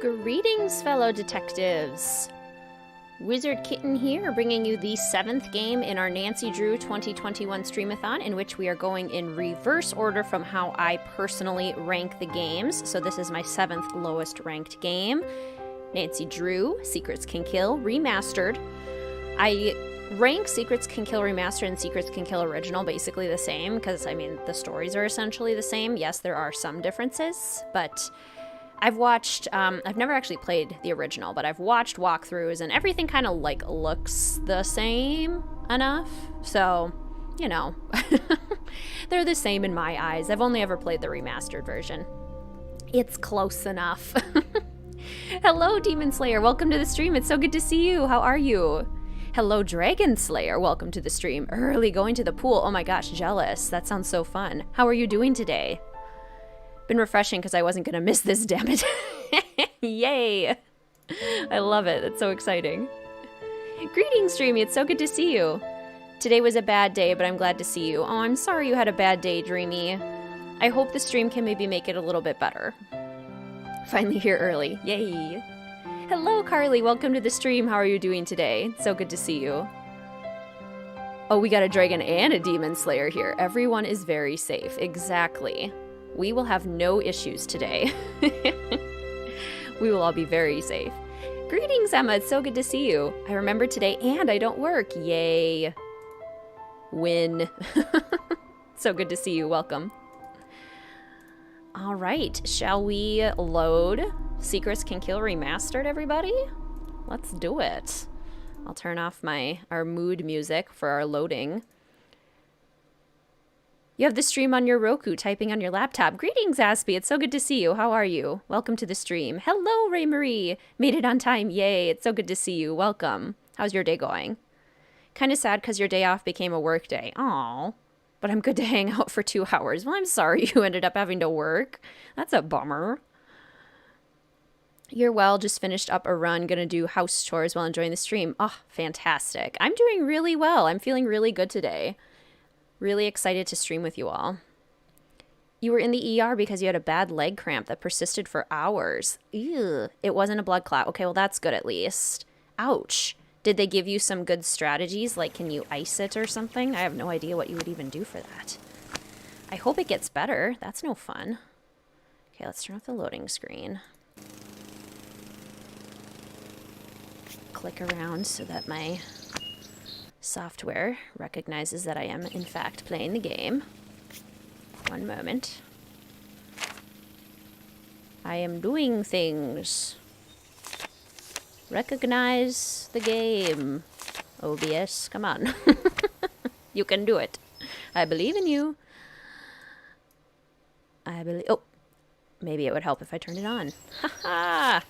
Greetings, fellow detectives. WizardKitten here, bringing you the 7th game in our Nancy Drew 2021 Streamathon, in which we are going in reverse order from how I personally rank the games. So this is my 7th lowest ranked game. Nancy Drew, Secrets Can Kill, Remastered. I rank Secrets Can Kill Remastered and Secrets Can Kill Original basically the same, because, I mean, the stories are essentially the same. Yes, there are some differences, but I've watched, I've never actually played the original, but I've watched walkthroughs, and everything kind of, like, looks the same enough. So, you know, they're the same in my eyes. I've only ever played the remastered version. It's close enough. Hello, Demon Slayer. Welcome to the stream. It's so good to see you. How are you? Hello, Dragon Slayer. Welcome to the stream. Early going to the pool. Oh my gosh, jealous. That sounds so fun. How are you doing today? Been refreshing because I wasn't going to miss this, damn it. Yay. I love it. That's so exciting. Greetings, Dreamy. It's so good to see you. Today was a bad day, but I'm glad to see you. Oh, I'm sorry you had a bad day, Dreamy. I hope the stream can maybe make it a little bit better. Finally here early. Yay. Hello, Carly. Welcome to the stream. How are you doing today? It's so good to see you. Oh, we got a dragon and a demon slayer here. Everyone is very safe. Exactly. We will have no issues today. We will all be very safe. Greetings, Emma. It's so good to see you. I remember today and I don't work. Yay. Win. So good to see you. Welcome. All right. Shall we load Secrets Can Kill Remastered, everybody? Let's do it. I'll turn off our mood music for our loading. You have the stream on your Roku, typing on your laptop. Greetings, Aspie. It's so good to see you. How are you? Welcome to the stream. Hello, Ray Marie. Made it on time. Yay. It's so good to see you. Welcome. How's your day going? Kind of sad because your day off became a work day. Aw. But I'm good to hang out for 2 hours. Well, I'm sorry you ended up having to work. That's a bummer. You're well. Just finished up a run. Gonna do house chores while enjoying the stream. Oh, fantastic. I'm doing really well. I'm feeling really good today. Really excited to stream with you all. You were in the ER because you had a bad leg cramp that persisted for hours. Ew. It wasn't a blood clot. Okay, well, that's good at least. Ouch. Did they give you some good strategies? Like, can you ice it or something? I have no idea what you would even do for that. I hope it gets better. That's no fun. Okay, let's turn off the loading screen. Click around so that my software recognizes that I am, in fact, playing the game. One moment. I am doing things. Recognize the game. OBS, come on. You can do it. I believe in you. Oh, maybe it would help if I turned it on. Haha!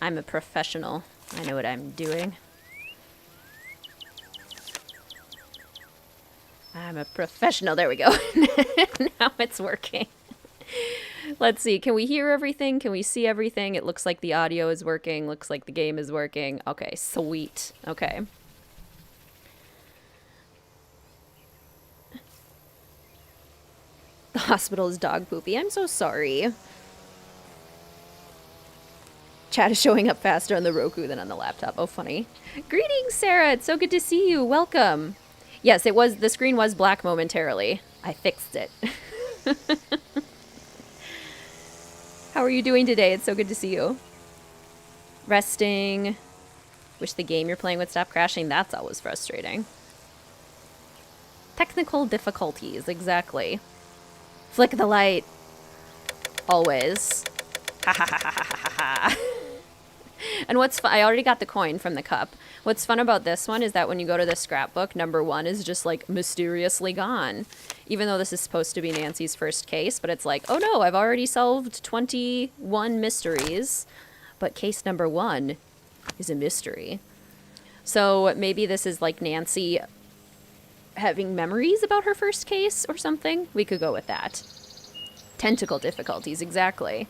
I'm a professional. I know what I'm doing. I'm a professional. There we go. Now it's working. Let's see. Can we hear everything? Can we see everything? It looks like the audio is working. Looks like the game is working. Okay, sweet. Okay. The hospital is dog poopy. I'm so sorry. Chat is showing up faster on the Roku than on the laptop. Oh, funny. Greetings, Sarah. It's so good to see you. Welcome. Yes, it was. The screen was black momentarily. I fixed it. How are you doing today? It's so good to see you. Resting. Wish the game you're playing would stop crashing. That's always frustrating. Technical difficulties, exactly. Flick the light. Always. Ha ha ha ha ha ha ha. And what's fun, I already got the coin from the cup. What's fun about this one is that when you go to the scrapbook, number 1 is just like mysteriously gone. Even though this is supposed to be Nancy's first case, but it's like, oh no, I've already solved 21 mysteries, but case number 1 is a mystery. So maybe this is like Nancy having memories about her first case or something. We could go with that. Tentacle difficulties, exactly.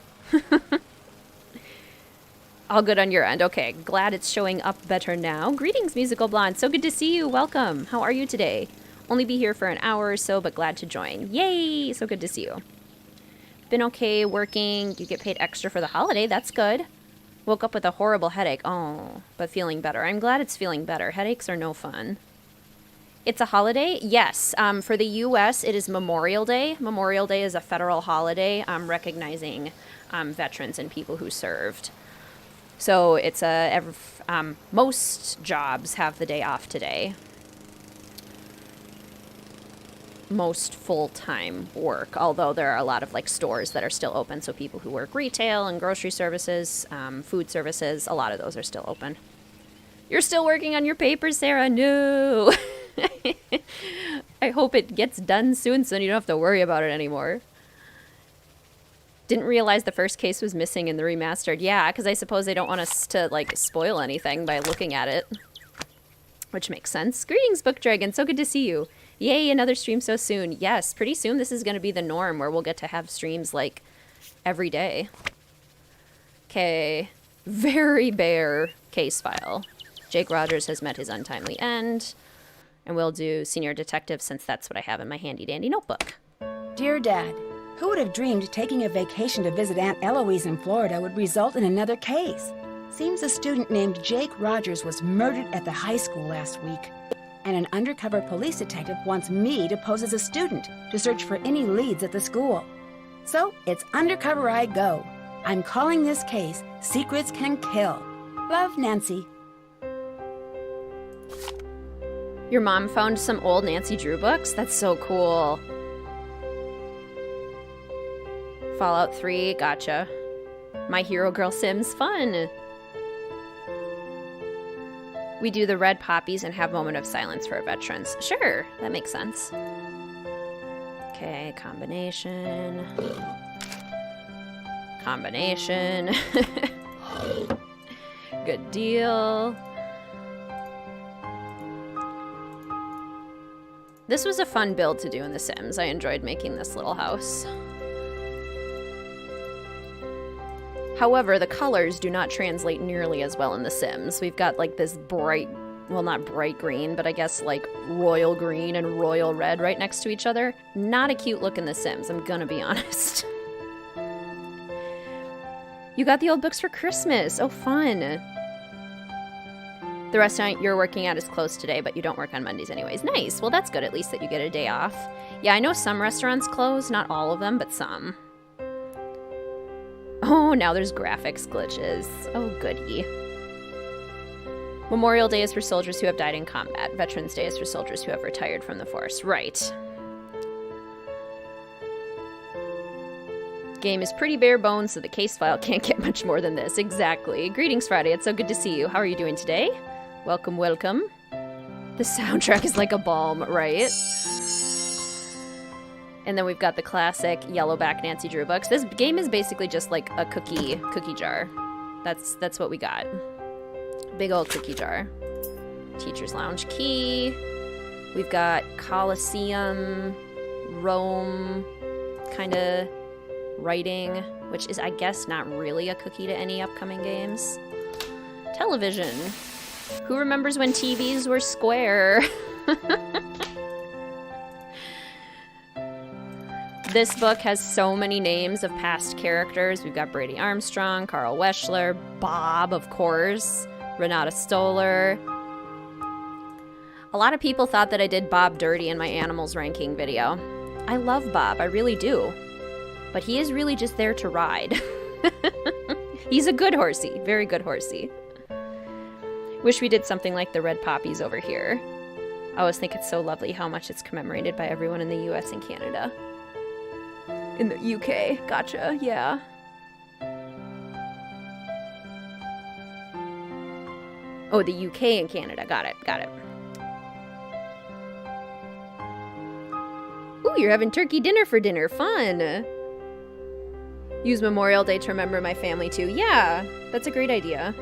All good on your end. Okay, glad it's showing up better now. Greetings, Musical Blonde. So good to see you. Welcome. How are you today? Only be here for an hour or so, but glad to join. Yay! So good to see you. Been okay working. You get paid extra for the holiday. That's good. Woke up with a horrible headache. Oh, but feeling better. I'm glad it's feeling better. Headaches are no fun. It's a holiday? Yes. For the U.S., it is Memorial Day. Memorial Day is a federal holiday recognizing veterans and people who served. So it's most jobs have the day off today. Most full-time work, although there are a lot of like stores that are still open. So people who work retail and grocery services, food services, a lot of those are still open. You're still working on your papers, Sarah? No. I hope it gets done soon so then you don't have to worry about it anymore. Didn't realize the first case was missing in the remastered. Yeah, because I suppose they don't want us to like spoil anything by looking at it. Which makes sense. Greetings, Book Dragon. So good to see you. Yay, another stream so soon. Yes, pretty soon this is going to be the norm where we'll get to have streams like every day. Okay. Very bare case file. Jake Rogers has met his untimely end. And we'll do senior detective since that's what I have in my handy dandy notebook. Dear Dad, who would have dreamed taking a vacation to visit Aunt Eloise in Florida would result in another case? Seems a student named Jake Rogers was murdered at the high school last week. And an undercover police detective wants me to pose as a student to search for any leads at the school. So it's undercover I go. I'm calling this case Secrets Can Kill. Love, Nancy. Your mom found some old Nancy Drew books? That's so cool. Fallout 3, gotcha. My Hero Girl Sims, fun. We do the red poppies and have moment of silence for our veterans. Sure, that makes sense. Okay, combination. Combination. Good deal. This was a fun build to do in The Sims. I enjoyed making this little house. However, the colors do not translate nearly as well in The Sims. We've got like this bright, well not bright green, but I guess like royal green and royal red right next to each other. Not a cute look in The Sims, I'm gonna be honest. You got the old books for Christmas. Oh, fun. The restaurant you're working at is closed today, but you don't work on Mondays anyways. Nice. Well, that's good at least that you get a day off. Yeah, I know some restaurants close, not all of them, but some. Oh, now there's graphics glitches. Oh, goody. Memorial Day is for soldiers who have died in combat. Veterans Day is for soldiers who have retired from the force. Right. Game is pretty bare bones, so the case file can't get much more than this. Exactly. Greetings, Friday. It's so good to see you. How are you doing today? Welcome, welcome. The soundtrack is like a balm, right? And then we've got the classic yellowback Nancy Drew books. This game is basically just like a cookie jar. That's what we got. Big old cookie jar. Teacher's Lounge key. We've got Colosseum, Rome, kind of writing, which is, I guess, not really a cookie to any upcoming games. Television. Who remembers when TVs were square? This book has so many names of past characters. We've got Brady Armstrong, Carl Weschler, Bob, of course, Renata Stoller. A lot of people thought that I did Bob dirty in my animals ranking video. I love Bob, I really do. But he is really just there to ride. He's a good horsey, very good horsey. Wish we did something like the red poppies over here. I always think it's so lovely how much it's commemorated by everyone in the US and Canada. In the UK, gotcha, yeah. Oh, the UK and Canada, got it. Ooh, you're having turkey dinner for dinner, fun! Use Memorial Day to remember my family too. Yeah, that's a great idea.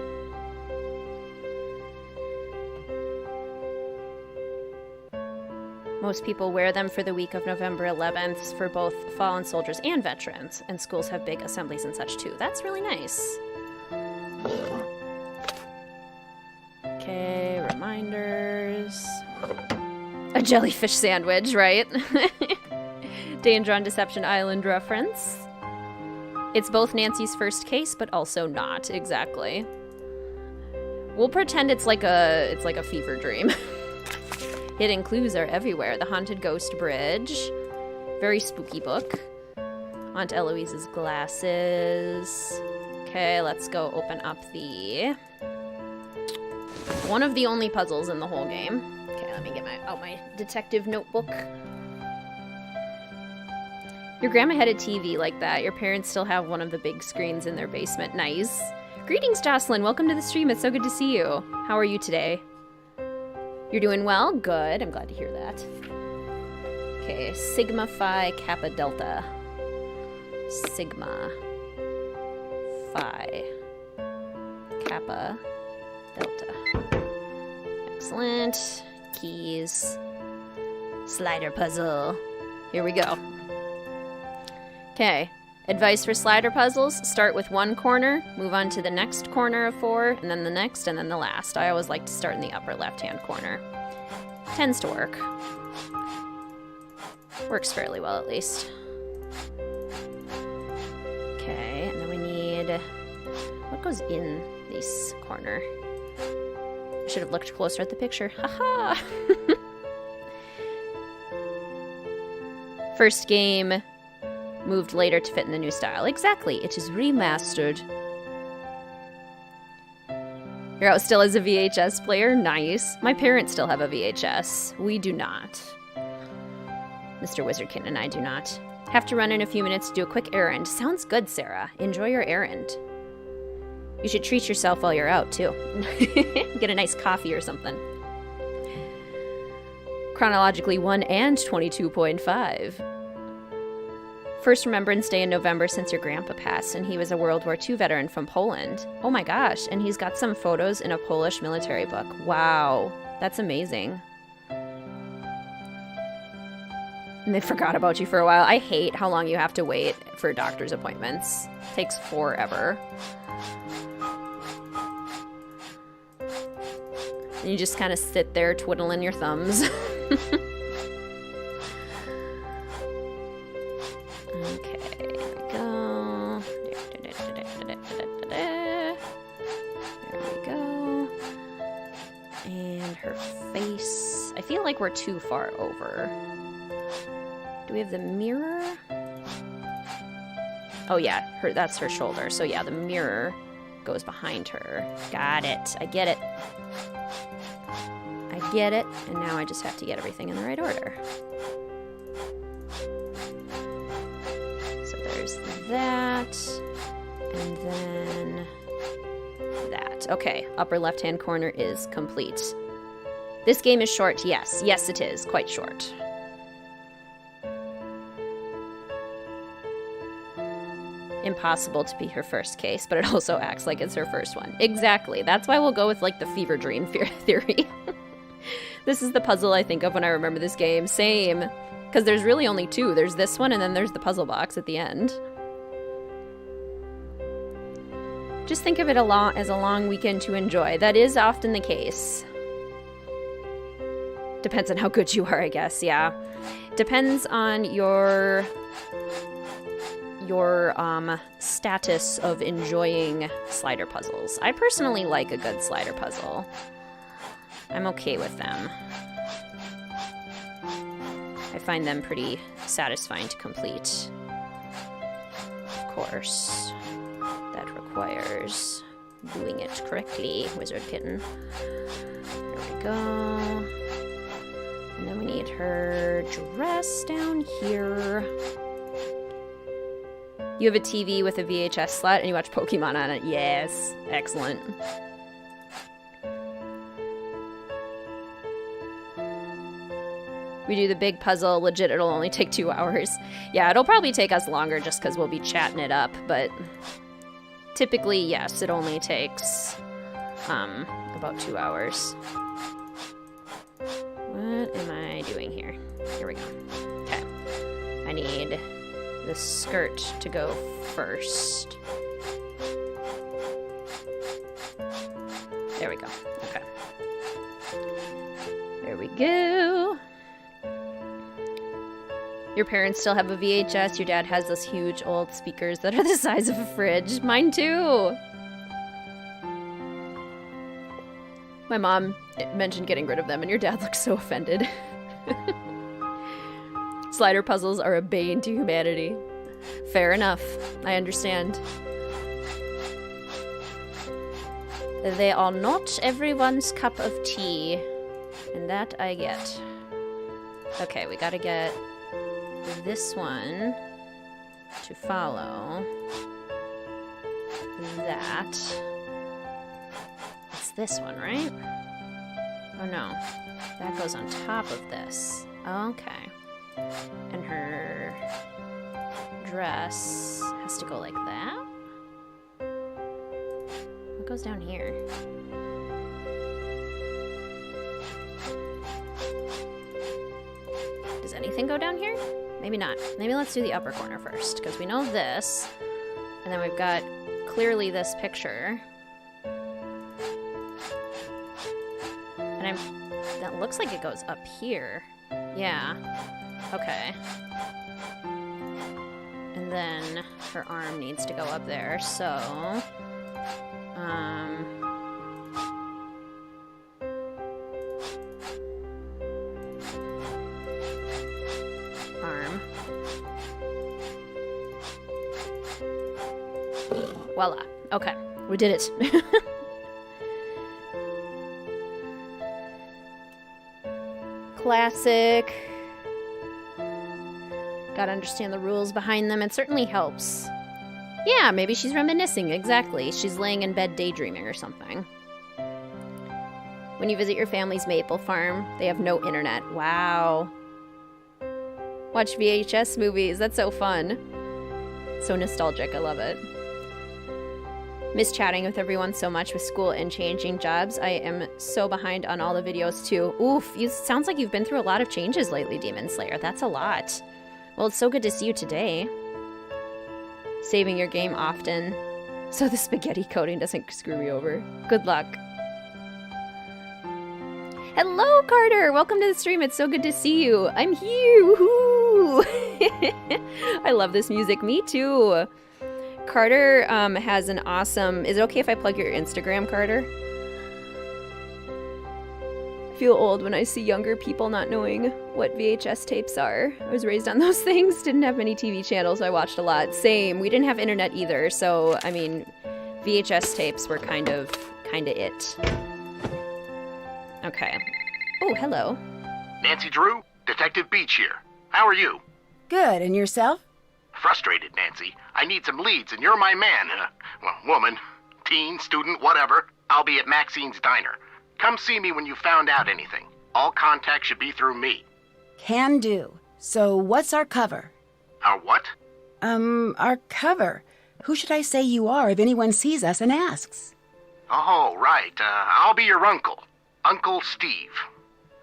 Most people wear them for the week of November 11th for both fallen soldiers and veterans, and schools have big assemblies and such too. That's really nice. Okay, reminders. A jellyfish sandwich, right? Danger on Deception Island reference. It's both Nancy's first case, but also not, exactly. We'll pretend it's like a fever dream. Hidden clues are everywhere. The Haunted Ghost Bridge. Very spooky book. Aunt Eloise's glasses. Okay, let's go open up the... one of the only puzzles in the whole game. Okay, let me get my detective notebook. Your grandma had a TV like that. Your parents still have one of the big screens in their basement. Nice. Greetings, Jocelyn. Welcome to the stream. It's so good to see you. How are you today? You're doing well? Good. I'm glad to hear that. Okay, Sigma Phi Kappa Delta. Sigma Phi Kappa Delta. Excellent. Keys. Slider puzzle. Here we go. Okay. Advice for slider puzzles: start with one corner, move on to the next corner of 4, and then the next, and then the last. I always like to start in the upper left-hand corner. Tends to work. Works fairly well, at least. Okay, and then we need... what goes in this corner? I should have looked closer at the picture. Haha! First game... moved later to fit in the new style. Exactly. It is remastered. You're out still as a VHS player? Nice. My parents still have a VHS. We do not. Mr. WizardKitten and I do not. Have to run in a few minutes to do a quick errand. Sounds good, Sarah. Enjoy your errand. You should treat yourself while you're out, too. Get a nice coffee or something. Chronologically 1 and 22.5. First Remembrance Day in November since your grandpa passed, and he was a World War II veteran from Poland. Oh my gosh, and he's got some photos in a Polish military book. Wow, that's amazing. And they forgot about you for a while. I hate how long you have to wait for doctor's appointments. It takes forever. And you just kind of sit there twiddling your thumbs. Okay, there we go. There we go. And her face. I feel like we're too far over. Do we have the mirror? Oh yeah, that's her shoulder. So yeah, the mirror goes behind her. Got it. I get it. I get it. And now I just have to get everything in the right order. There's that, and then that. Okay, upper left-hand corner is complete. This game is short, yes. Yes, it is. Quite short. Impossible to be her first case, but it also acts like it's her first one. Exactly. That's why we'll go with, like, the fever dream theory. This is the puzzle I think of when I remember this game. Same. Because there's really only 2. There's this one, and then there's the puzzle box at the end. Just think of it as a long weekend to enjoy. That is often the case. Depends on how good you are, I guess, yeah. Depends on your status of enjoying slider puzzles. I personally like a good slider puzzle. I'm okay with them. I find them pretty satisfying to complete. Of course, that requires doing it correctly, WizardKitten. There we go. And then we need her dress down here. You have a TV with a VHS slot and you watch Pokemon on it. Yes, excellent. We do the big puzzle, legit, it'll only take 2 hours. Yeah, it'll probably take us longer just because we'll be chatting it up, but typically, yes, it only takes about 2 hours. What am I doing here? Here we go. Okay. I need the skirt to go first. There we go. Okay. There we go. Your parents still have a VHS. Your dad has those huge old speakers that are the size of a fridge. Mine too. My mom mentioned getting rid of them, and your dad looks so offended. Slider puzzles are a bane to humanity. Fair enough. I understand. They are not everyone's cup of tea. And that I get. Okay, we gotta get this one to follow that. It's this one, right? Oh no, that goes on top of this. Okay. And her dress has to go like that. What goes down here? Does anything go down here? Maybe not. Maybe let's do the upper corner first, because we know this. And then we've got clearly this picture. And that looks like it goes up here. Yeah. Okay. And then her arm needs to go up there, so... arm. Voila. Okay. We did it. Classic. Gotta understand the rules behind them. It certainly helps. Yeah, maybe she's reminiscing. Exactly. She's laying in bed daydreaming or something. When you visit your family's maple farm, they have no internet. Wow. Watch VHS movies. That's so fun. So nostalgic. I love it. Miss chatting with everyone so much with school and changing jobs. I am so behind on all the videos too. Oof, sounds like you've been through a lot of changes lately, Demon Slayer. That's a lot. Well, it's so good to see you today. Saving your game often so the spaghetti coating doesn't screw me over. Good luck. Hello, Carter! Welcome to the stream. It's so good to see you. I'm here. Woohoo! I love this music. Me too. Carter has an awesome... Is it okay if I plug your Instagram, Carter? I feel old when I see younger people not knowing what VHS tapes are. I was raised on those things. Didn't have many TV channels. I watched a lot. Same. We didn't have internet either. So, I mean, VHS tapes were kind of it. Okay. Oh, hello. Nancy Drew, Detective Beach here. How are you? Good, and yourself? Frustrated, Nancy. I need some leads, and you're my man. Well, woman, teen, student, whatever. I'll be at Maxine's Diner. Come see me when you found out anything. All contact should be through me. Can do. So what's our cover? Our what? Our cover. Who should I say you are if anyone sees us and asks? Oh, right. I'll be your uncle. Uncle Steve.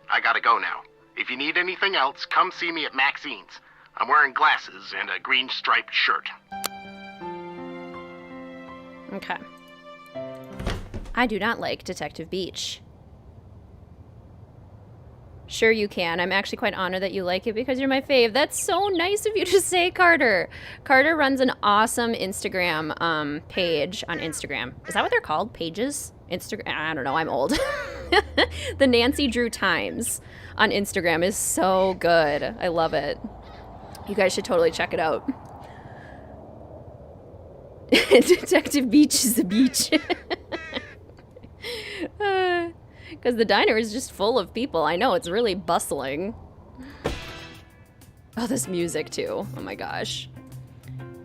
I gotta go now. If you need anything else, come see me at Maxine's. I'm wearing glasses and a green striped shirt. Okay. I do not like Detective Beach. Sure you can. I'm actually quite honored that you like it because you're my fave. That's so nice of you to say, Carter. Carter runs an awesome Instagram page on Instagram. Is that what they're called? Pages? Instagram? I don't know. I'm old. The Nancy Drew Times on Instagram is so good. I love it. You guys should totally check it out. Detective Beach is a beach. Because the diner is just full of people. I know, it's really bustling. Oh, this music too. Oh my gosh.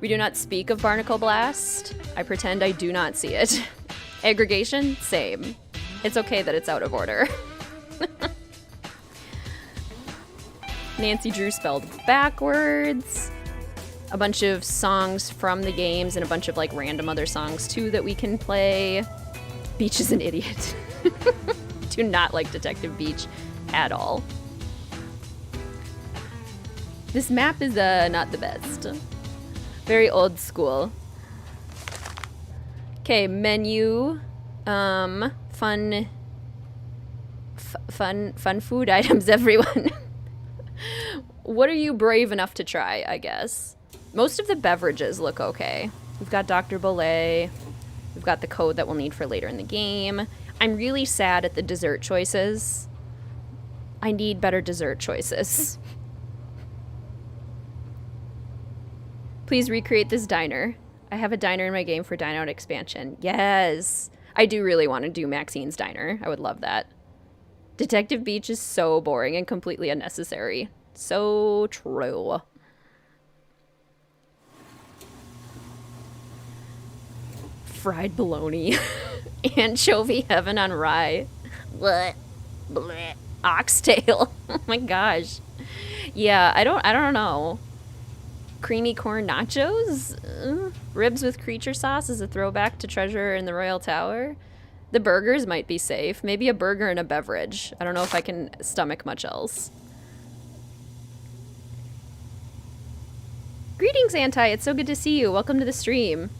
We do not speak of Barnacle Blast. I pretend I do not see it. Aggregation? Same. It's okay that it's out of order. Nancy Drew spelled backwards. A bunch of songs from the games and a bunch of like random other songs too that we can play. Beach is an idiot. Do not like Detective Beach at all. This map is not the best. Very old school. Okay, menu. Fun food items, everyone. what are you brave enough to try, I guess? Most of the beverages look okay. We've got Dr. Belay. We've got the code that we'll need for later in the game. I'm really sad at the dessert choices. I need better dessert choices. Please recreate this diner. I have a diner in my game for Dine Out expansion. Yes. I do really want to do Maxine's Diner. I would love that. Detective Beach is so boring and completely unnecessary. So true. Fried bologna. Anchovy heaven on rye. What? Blech. Oxtail. Oh my gosh. Yeah, I don't know. Creamy corn nachos? Ribs with creature sauce is a throwback to Treasure in the Royal Tower. The burgers might be safe. Maybe a burger and a beverage. I don't know if I can stomach much else. Greetings, Anti. It's so good to see you. Welcome to the stream.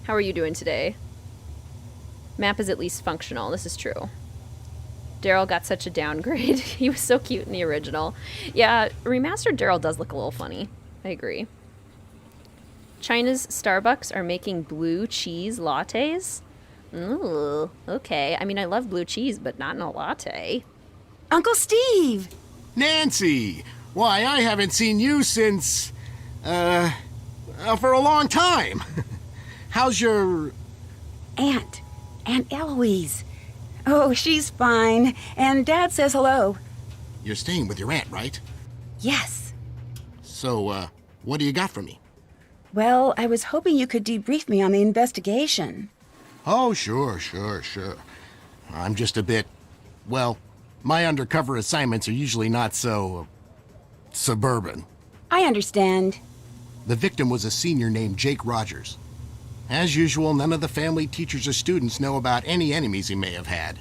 How are you doing today? Map is at least functional. This is true. Daryl got such a downgrade. He was so cute in the original. Yeah, remastered Daryl does look a little funny. I agree. China's Starbucks are making blue cheese lattes? Ooh, okay. I mean, I love blue cheese, but not in a latte. Uncle Steve! Nancy! Why, I haven't seen you since, for a long time. How's your... Aunt Eloise. Oh, she's fine. And Dad says hello. You're staying with your aunt, right? Yes. So, what do you got for me? Well, I was hoping you could debrief me on the investigation. Oh, sure. I'm just a bit... Well, my undercover assignments are usually not so... suburban. I understand. The victim was a senior named Jake Rogers. As usual, none of the family, teachers, or students know about any enemies he may have had.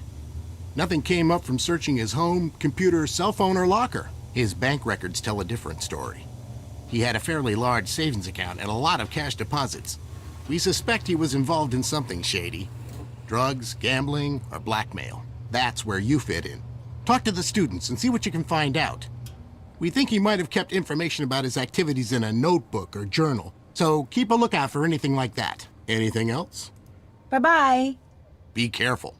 Nothing came up from searching his home, computer, cell phone, or locker. His bank records tell a different story. He had a fairly large savings account and a lot of cash deposits. We suspect he was involved in something shady. Drugs, gambling, or blackmail. That's where you fit in. Talk to the students and see what you can find out. We think he might have kept information about his activities in a notebook or journal, so keep a lookout for anything like that. Anything else? Bye-bye. Be careful.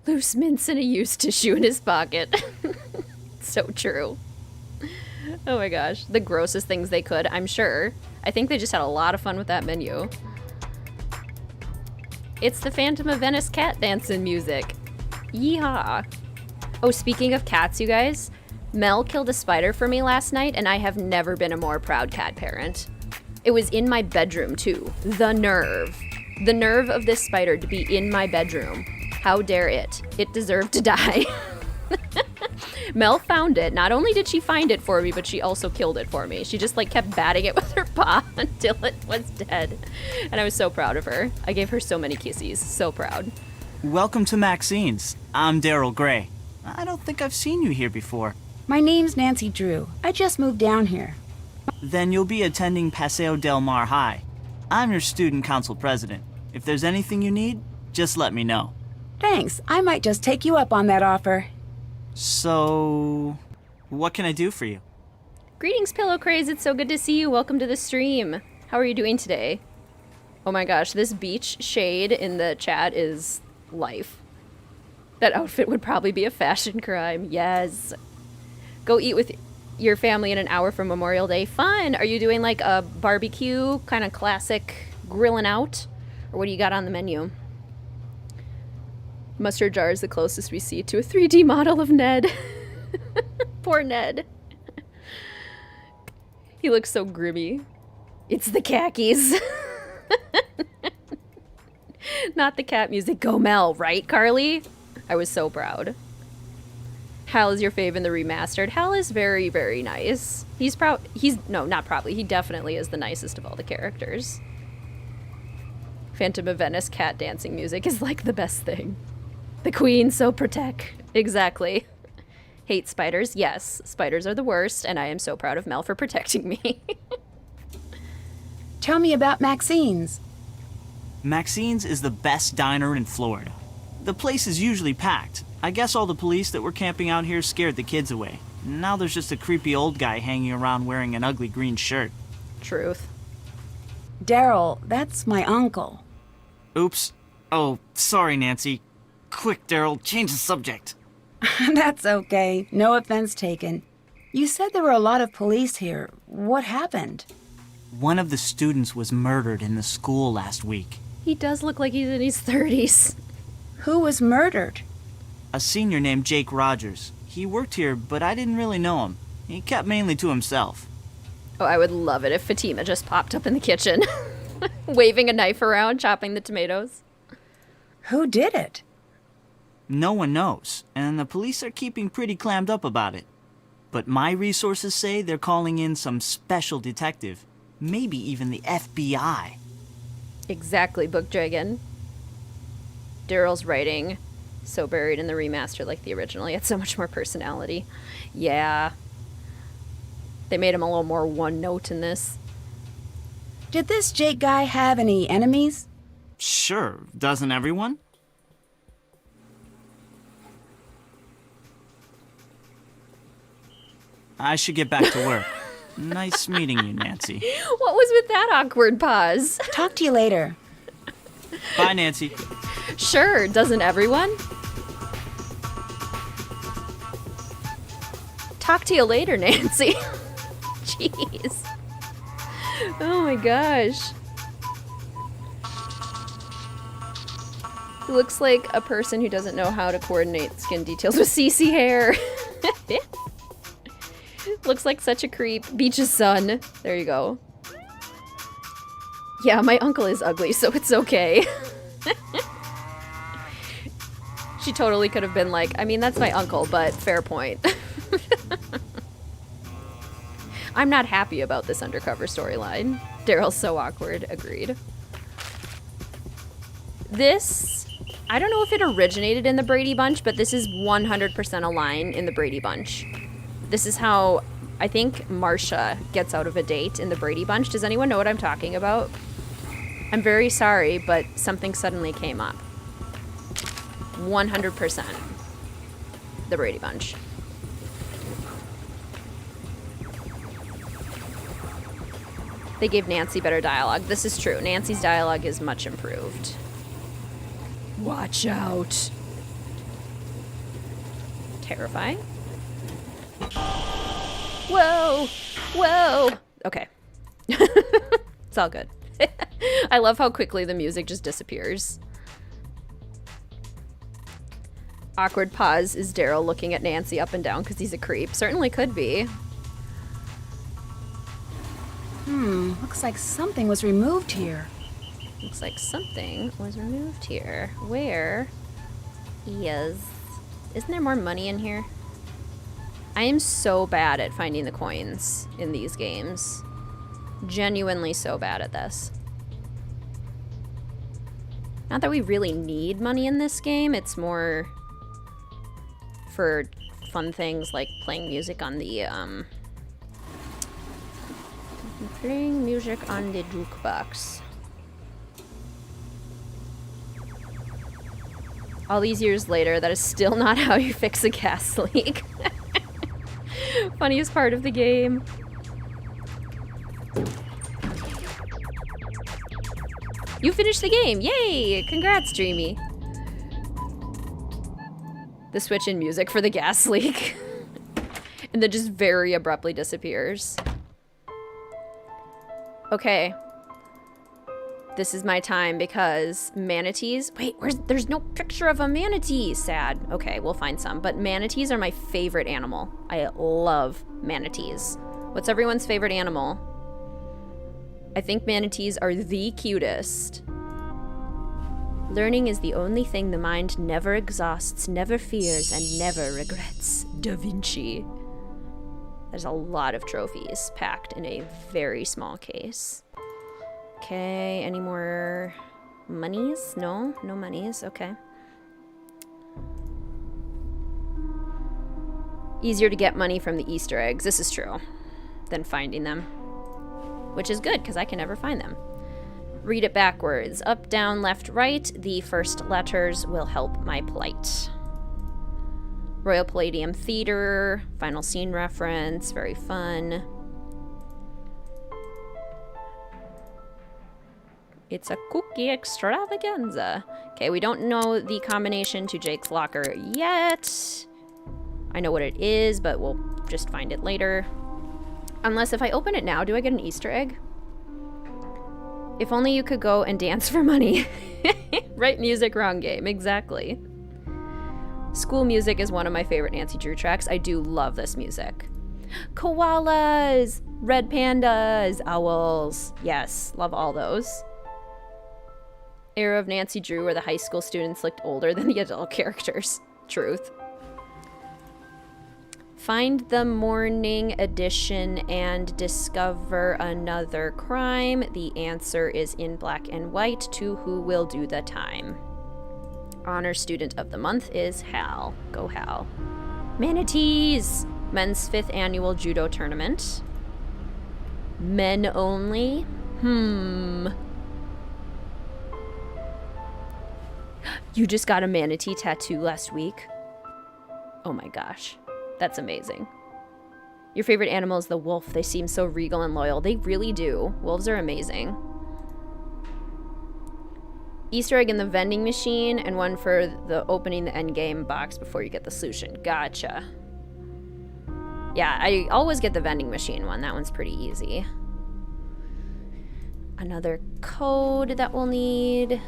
Loose mints and a used tissue in his pocket. So true. Oh my gosh. The grossest things they could, I'm sure. I think they just had a lot of fun with that menu. It's the Phantom of Venice cat dancing music. Yeehaw. Oh, speaking of cats, you guys, Mel killed a spider for me last night, and I have never been a more proud cat parent. It was in my bedroom, too. The nerve. The nerve of this spider to be in my bedroom. How dare it? It deserved to die. Mel found it. Not only did she find it for me, but she also killed it for me. She just kept batting it with her paw until it was dead. And I was so proud of her. I gave her so many kisses. So proud. Welcome to Maxine's. I'm Daryl Gray. I don't think I've seen you here before. My name's Nancy Drew. I just moved down here. Then you'll be attending Paseo Del Mar High. I'm your student council president. If there's anything you need, just let me know. Thanks. I might just take you up on that offer. So, what can I do for you? Greetings, Pillow Craze. It's so good to see you. Welcome to the stream. How are you doing today? Oh my gosh, this beach shade in the chat is life. That outfit would probably be a fashion crime. Yes. Go eat with your family in an hour from Memorial Day. Fun! Are you doing a barbecue, kind of classic grilling out? Or what do you got on the menu? Mustard jar is the closest we see to a 3D model of Ned. Poor Ned. He looks so grimy. It's the khakis. Not the cat music. Go Mel, right, Carly? I was so proud. Hal is your fave in the remastered. Hal is very, very nice. No, not probably. He definitely is the nicest of all the characters. Phantom of Venice cat dancing music is the best thing. The queen, so protect. Exactly. Hate spiders? Yes, spiders are the worst, and I am so proud of Mel for protecting me. Tell me about Maxine's. Maxine's is the best diner in Florida. The place is usually packed. I guess all the police that were camping out here scared the kids away. Now there's just a creepy old guy hanging around wearing an ugly green shirt. Truth. Daryl, that's my uncle. Oops. Oh, sorry, Nancy. Quick, Daryl, change the subject. That's okay. No offense taken. You said there were a lot of police here. What happened? One of the students was murdered in the school last week. He does look like he's in his 30s. Who was murdered? A senior named Jake Rogers. He worked here, but I didn't really know him. He kept mainly to himself. Oh, I would love it if Fatima just popped up in the kitchen, waving a knife around, chopping the tomatoes. Who did it? No one knows, and the police are keeping pretty clammed up about it. But my resources say they're calling in some special detective. Maybe even the FBI. Exactly, Book Dragon. Daryl's writing, so buried in the remaster like the original. He had so much more personality. Yeah. They made him a little more one note in this. Did this Jake guy have any enemies? Sure, doesn't everyone? I should get back to work. Nice meeting you, Nancy. What was with that awkward pause? Talk to you later. Bye, Nancy. Sure, doesn't everyone? Talk to you later, Nancy. Jeez. Oh my gosh. He looks like a person who doesn't know how to coordinate skin details with CC hair. Looks like such a creep. Beach's son. There you go. Yeah, my uncle is ugly, so it's okay. She totally could have been like, I mean, that's my uncle, but fair point. I'm not happy about this undercover storyline. Daryl's so awkward. Agreed. This, I don't know if it originated in the Brady Bunch, but this is 100% a line in the Brady Bunch. This is how I think Marcia gets out of a date in the Brady Bunch. Does anyone know what I'm talking about? I'm very sorry, but something suddenly came up. 100% the Brady Bunch. They gave Nancy better dialogue. This is true. Nancy's dialogue is much improved. Watch out. Terrifying. Whoa! Whoa! Okay. It's all good. I love how quickly the music just disappears. Awkward pause is Daryl looking at Nancy up and down because he's a creep. Certainly could be. Looks like something was removed here. Looks like something was removed here. Where is... Isn't there more money in here? I am so bad at finding the coins in these games. Genuinely so bad at this. Not that we really need money in this game. It's more for fun things like playing music on the, jukebox. All these years later, that is still not how you fix a gas leak. Funniest part of the game. You finished the game! Yay! Congrats, Dreamy. The switch in music for the gas leak. And then just very abruptly disappears. Okay. This is my time because manatees... Wait, there's no picture of a manatee. Sad. Okay, we'll find some. But manatees are my favorite animal. I love manatees. What's everyone's favorite animal? I think manatees are the cutest. Learning is the only thing the mind never exhausts, never fears, and never regrets. Da Vinci. There's a lot of trophies packed in a very small case. Okay, any more monies? No? No monies, okay. Easier to get money from the Easter eggs, this is true, than finding them. Which is good, because I can never find them. Read it backwards. Up, down, left, right. The first letters will help my plight. Royal Palladium Theater, final scene reference, very fun. It's a cookie extravaganza. Okay, we don't know the combination to Jake's locker yet. I know what it is, but we'll just find it later. Unless if I open it now, do I get an Easter egg? If only you could go and dance for money. Right music, wrong game. Exactly. School music is one of my favorite Nancy Drew tracks. I do love this music. Koalas, red pandas, owls. Yes, love all those. Era of Nancy Drew where the high school students looked older than the adult characters. Truth. Find the morning edition and discover another crime. The answer is in black and white to who will do the time. Honor student of the month is Hal. Go Hal. Manatees! Men's 5th annual judo tournament. Men only? You just got a manatee tattoo last week? Oh my gosh. That's amazing. Your favorite animal is the wolf. They seem so regal and loyal. They really do. Wolves are amazing. Easter egg in the vending machine and one for the opening the end game box before you get the solution. Gotcha. Yeah, I always get the vending machine one. That one's pretty easy. Another code that we'll need.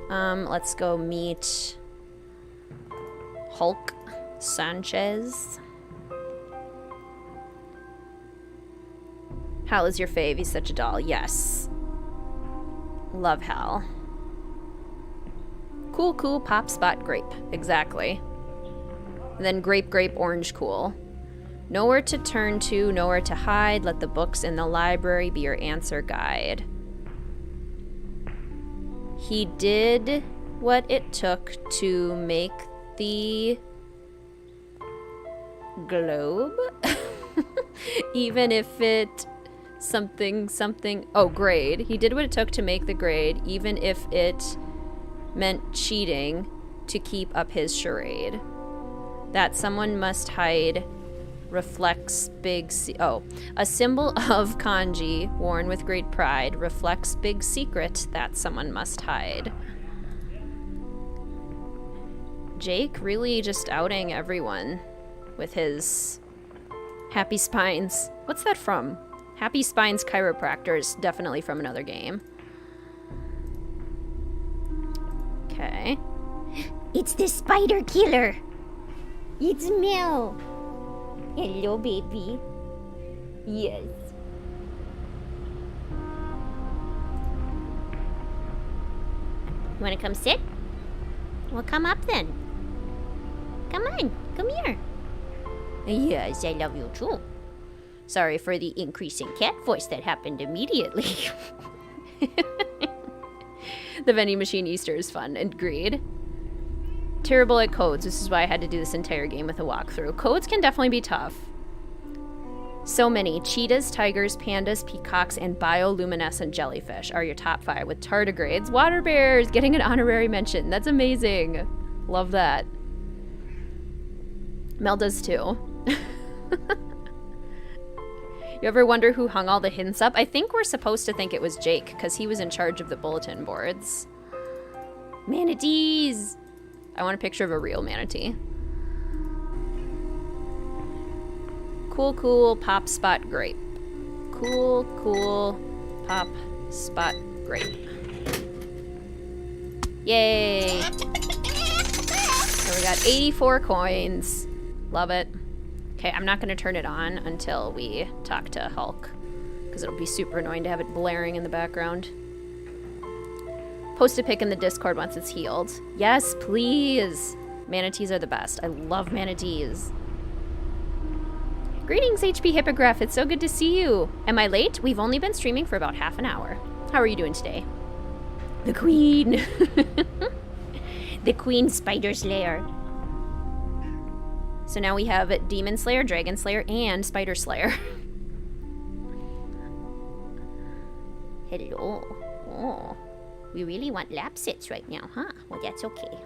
Let's go meet Hulk Sanchez. Hal is your fave. He's such a doll. Yes. Love Hal. Cool, cool, pop, spot, grape. Exactly. Then grape, grape, orange, cool. Nowhere to turn to, nowhere to hide. Let the books in the library be your answer guide. He did what it took to make the globe. Even if it something. Oh, grade. He did what it took to make the grade, even if it meant cheating to keep up his charade. That someone must hide reflects big a symbol of kanji worn with great pride reflects big secret that someone must hide. Jake really just outing everyone with his Happy Spines. What's that from? Happy Spines Chiropractor is definitely from another game. Okay. It's the spider killer. It's Mel. Hello, baby. Yes. You wanna come sit? Well, come up then. Come on, come here. Yes, I love you too. Sorry for the increase in cat voice that happened immediately. The vending machine Easter is fun. Agreed. Terrible at codes. This is why I had to do this entire game with a walkthrough. Codes can definitely be tough. So many. Cheetahs, tigers, pandas, peacocks, and bioluminescent jellyfish are your top 5 with tardigrades. Water bears getting an honorary mention. That's amazing. Love that. Mel does too. You ever wonder who hung all the hints up? I think we're supposed to think it was Jake, because he was in charge of the bulletin boards. Manatees! I want a picture of a real manatee. Cool, cool, pop, spot, grape. Cool, cool, pop, spot, grape. Yay! So we got 84 coins. Love it. Okay, I'm not going to turn it on until we talk to Hulk, because it'll be super annoying to have it blaring in the background. Post a pic in the Discord once it's healed. Yes, please. Manatees are the best. I love manatees. Greetings, HP Hippogriff. It's so good to see you. Am I late? We've only been streaming for about half an hour. How are you doing today? The queen. The queen spider slayer. So now we have Demon Slayer, Dragon Slayer, and Spider Slayer. Hello. Oh. We really want lap sits right now, huh? Well, that's okay.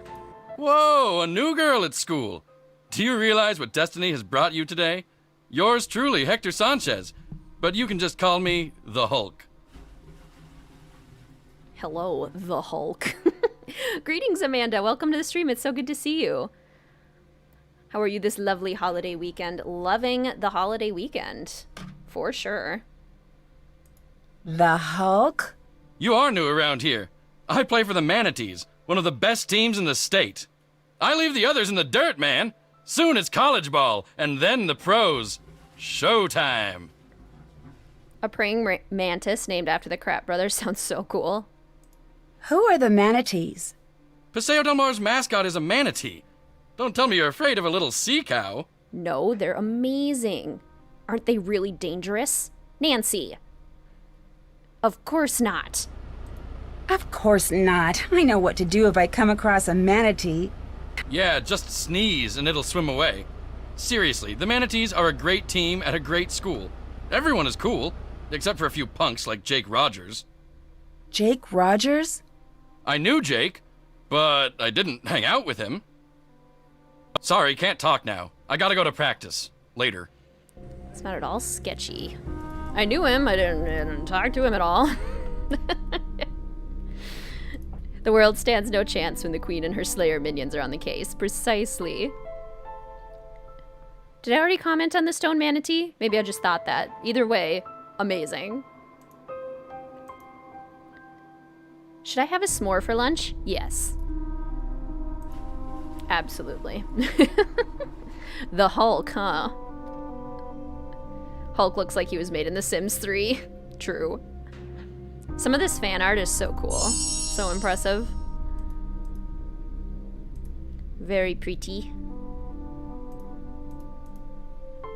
Whoa, a new girl at school. Do you realize what destiny has brought you today? Yours truly, Hector Sanchez. But you can just call me the Hulk. Hello, the Hulk. Greetings, Amanda. Welcome to the stream. It's so good to see you. How are you this lovely holiday weekend? Loving the holiday weekend, for sure. The Hulk? You are new around here. I play for the Manatees, one of the best teams in the state. I leave the others in the dirt, man. Soon it's college ball, and then the pros. Showtime. A praying mantis named after the Crap Brothers sounds so cool. Who are the Manatees? Paseo Del Mar's mascot is a manatee. Don't tell me you're afraid of a little sea cow. No, they're amazing. Aren't they really dangerous? Nancy. Of course not. Of course not. I know what to do if I come across a manatee. Yeah, just sneeze and it'll swim away. Seriously, the Manatees are a great team at a great school. Everyone is cool, except for a few punks like Jake Rogers. Jake Rogers? I knew Jake, but I didn't hang out with him. Sorry, can't talk now. I gotta go to practice. Later. It's not at all sketchy. I knew him, I didn't talk to him at all. The world stands no chance when the Queen and her Slayer minions are on the case. Precisely. Did I already comment on the stone manatee? Maybe I just thought that. Either way, amazing. Should I have a s'more for lunch? Yes. Absolutely. The Hulk, huh? Hulk looks like he was made in The Sims 3. True. Some of this fan art is so cool. So impressive. Very pretty.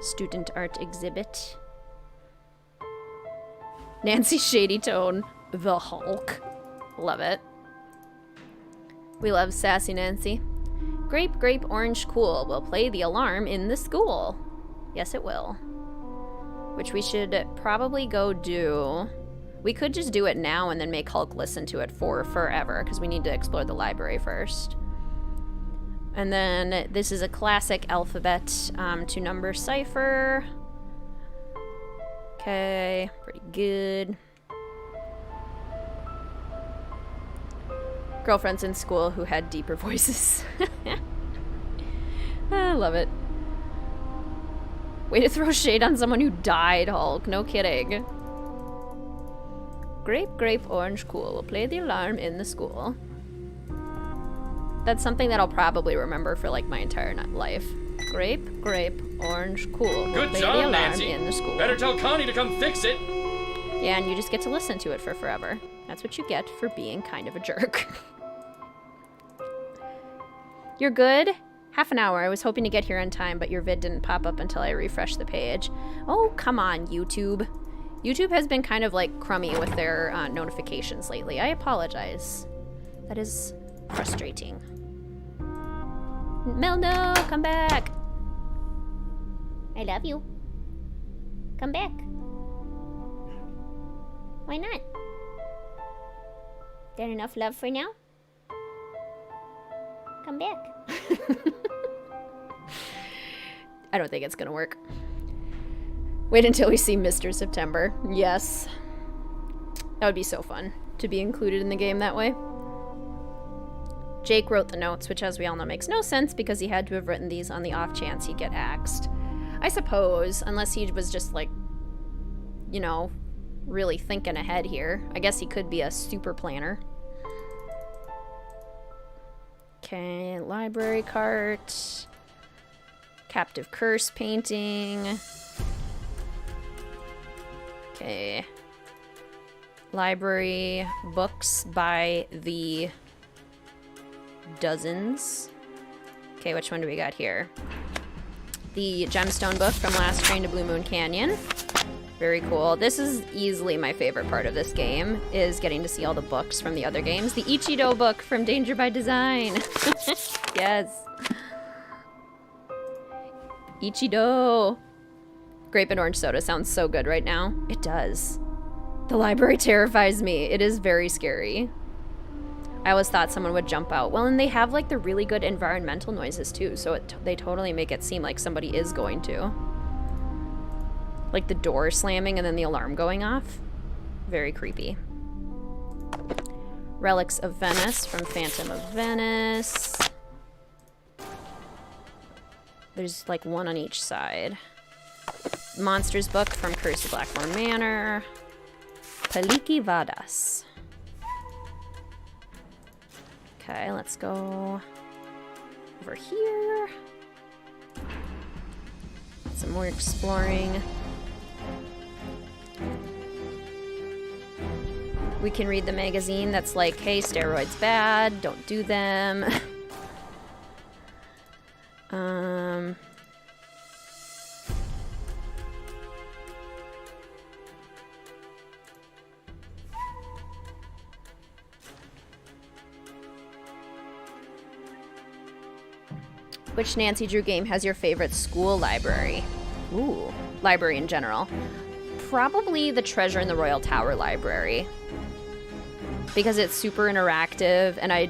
Student art exhibit. Nancy Shady Tone, the Hulk. Love it. We love sassy Nancy. Grape, grape, orange, cool. Will play the alarm in the school. Yes, it will. Which we should probably go do. We could just do it now and then make Hulk listen to it for forever, because we need to explore the library first. And then this is a classic alphabet to number cipher. Okay, pretty good. Girlfriends in school who had deeper voices. I love it. Way to throw shade on someone who died, Hulk. No kidding. Grape, grape, orange, cool. We'll play the alarm in the school. That's something that I'll probably remember for like my entire life. Grape, grape, orange, cool. We'll Good play job, the alarm Nancy. in the school. Better tell Connie to come fix it. Yeah, and you just get to listen to it for forever. That's what you get for being kind of a jerk. You're good? Half an hour. I was hoping to get here on time, but your vid didn't pop up until I refreshed the page. Oh, come on, YouTube. YouTube has been kind of like crummy with their notifications lately. I apologize. That is frustrating. Melno, come back. I love you. Come back. Why not? Got enough love for now? Come back. I don't think it's gonna work. Wait until we see Mr. September. Yes. That would be so fun to be included in the game that way. Jake wrote the notes, which as we all know makes no sense because he had to have written these on the off chance he'd get axed. I suppose, unless he was just like, you know, really thinking ahead here. I guess he could be a super planner. Okay, library cart. Captive curse painting. Okay. Library books by the dozens. Okay, which one do we got here? The gemstone book from Last Train to Blue Moon Canyon. Very cool. This is easily my favorite part of this game, is getting to see all the books from the other games. The Ichido book from Danger by Design. Yes. Ichido. Grape and orange soda sounds so good right now. It does. The library terrifies me. It is very scary. I always thought someone would jump out. Well, and they have like the really good environmental noises too, so they totally make it seem like somebody is going to. Like the door slamming and then the alarm going off. Very creepy. Relics of Venice from Phantom of Venice. There's like one on each side. Monsters book from Curse of Blackmore Manor. Paliki Vadas. Okay, let's go over here. Some more exploring. We can read the magazine that's like, hey, steroids bad, don't do them. Which Nancy Drew game has your favorite school library? Ooh, library in general. Probably the Treasure in the Royal Tower library. Because it's super interactive, and I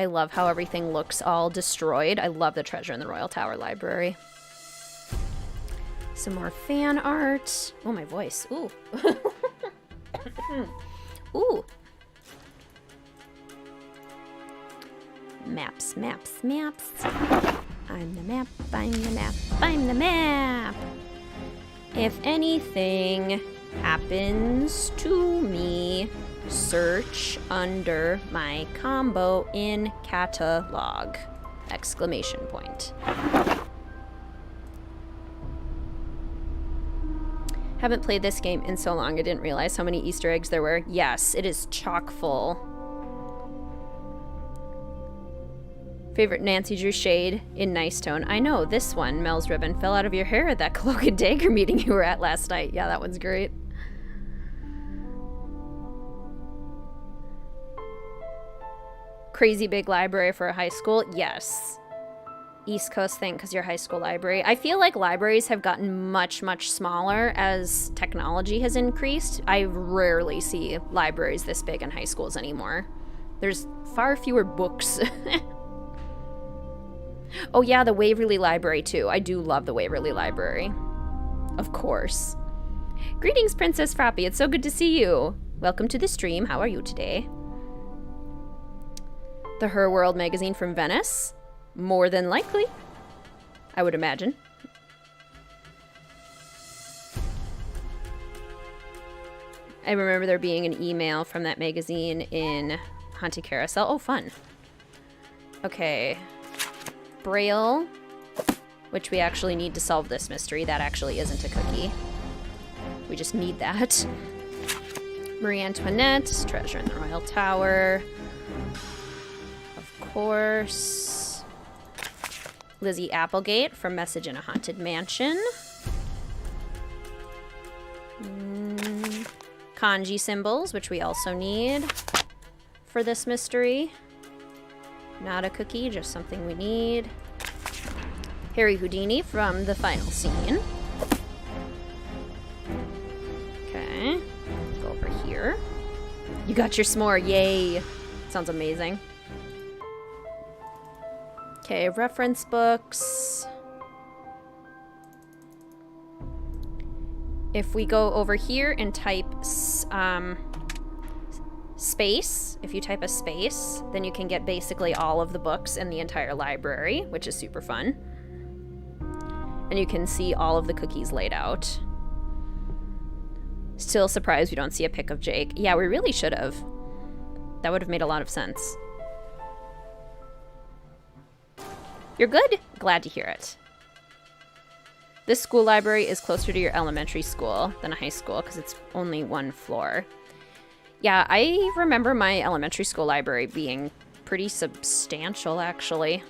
love how everything looks all destroyed. I love the Treasure in the Royal Tower library. Some more fan art. Oh, my voice. Ooh. Ooh. Maps, maps, maps. I'm the map, I'm the map, I'm the map. If anything happens to me, search under my combo in catalog! Exclamation point. Haven't played this game in so long I didn't realize how many Easter eggs there were. Yes, it is chock full. Favorite Nancy Drew shade in Nice Tone. I know, this one, Mel's ribbon, fell out of your hair at that Cloak and Dagger meeting you were at last night. Yeah, that one's great. Crazy big library for a high school? Yes. East Coast thing because your high school library. I feel like libraries have gotten much, much smaller as technology has increased. I rarely see libraries this big in high schools anymore. There's far fewer books. Oh yeah, the Waverly Library too. I do love the Waverly Library. Of course. Greetings, Princess Frappy. It's so good to see you. Welcome to the stream. How are you today? The Her World magazine from Venice? More than likely, I would imagine. I remember there being an email from that magazine in Haunted Carousel. Oh, fun. Okay. Braille, which we actually need to solve this mystery. That actually isn't a cookie. We just need that. Marie Antoinette, Treasure in the Royal Tower. Of course. Lizzie Applegate from Message in a Haunted Mansion. Kanji symbols, which we also need for this mystery. Not a cookie, just something we need. Harry Houdini from the final scene. Okay, go over here. You got your s'more, yay! Sounds amazing. Okay, reference books. If we go over here and type space, if you type a space, then you can get basically all of the books in the entire library, which is super fun. And you can see all of the cookies laid out. Still surprised we don't see a pic of Jake. Yeah, we really should have. That would have made a lot of sense. You're good? Glad to hear it. This school library is closer to your elementary school than a high school because it's only one floor. Yeah, I remember my elementary school library being pretty substantial, actually.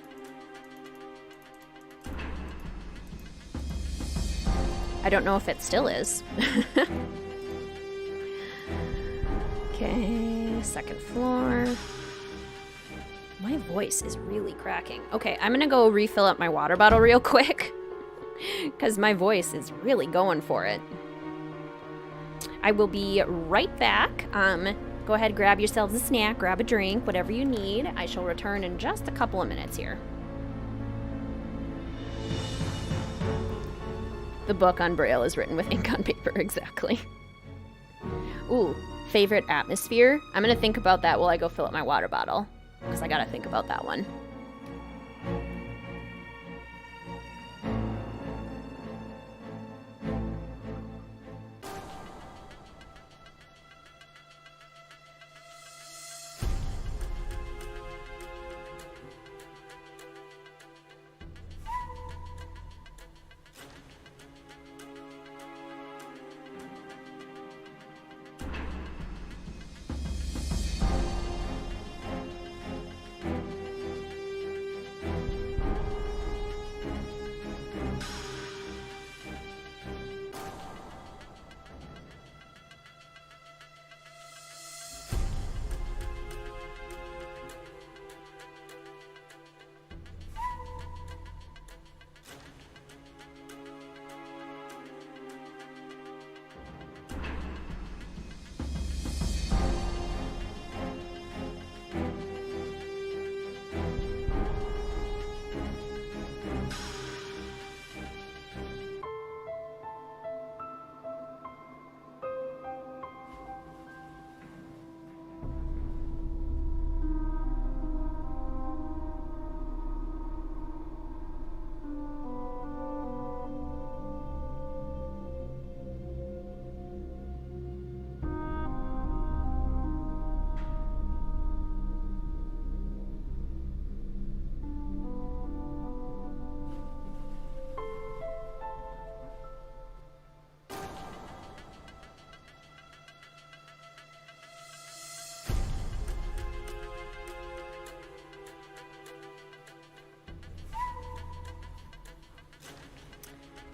I don't know if it still is. Okay, second floor. My voice is really cracking. Okay, I'm gonna go refill up my water bottle real quick because my voice is really going for it. I will be right back. Go ahead, grab yourselves a snack, grab a drink, whatever you need. I shall return in just a couple of minutes here. The book on Braille is written with ink on paper, exactly. Ooh, favorite atmosphere? I'm gonna think about that while I go fill up my water bottle, because I gotta think about that one.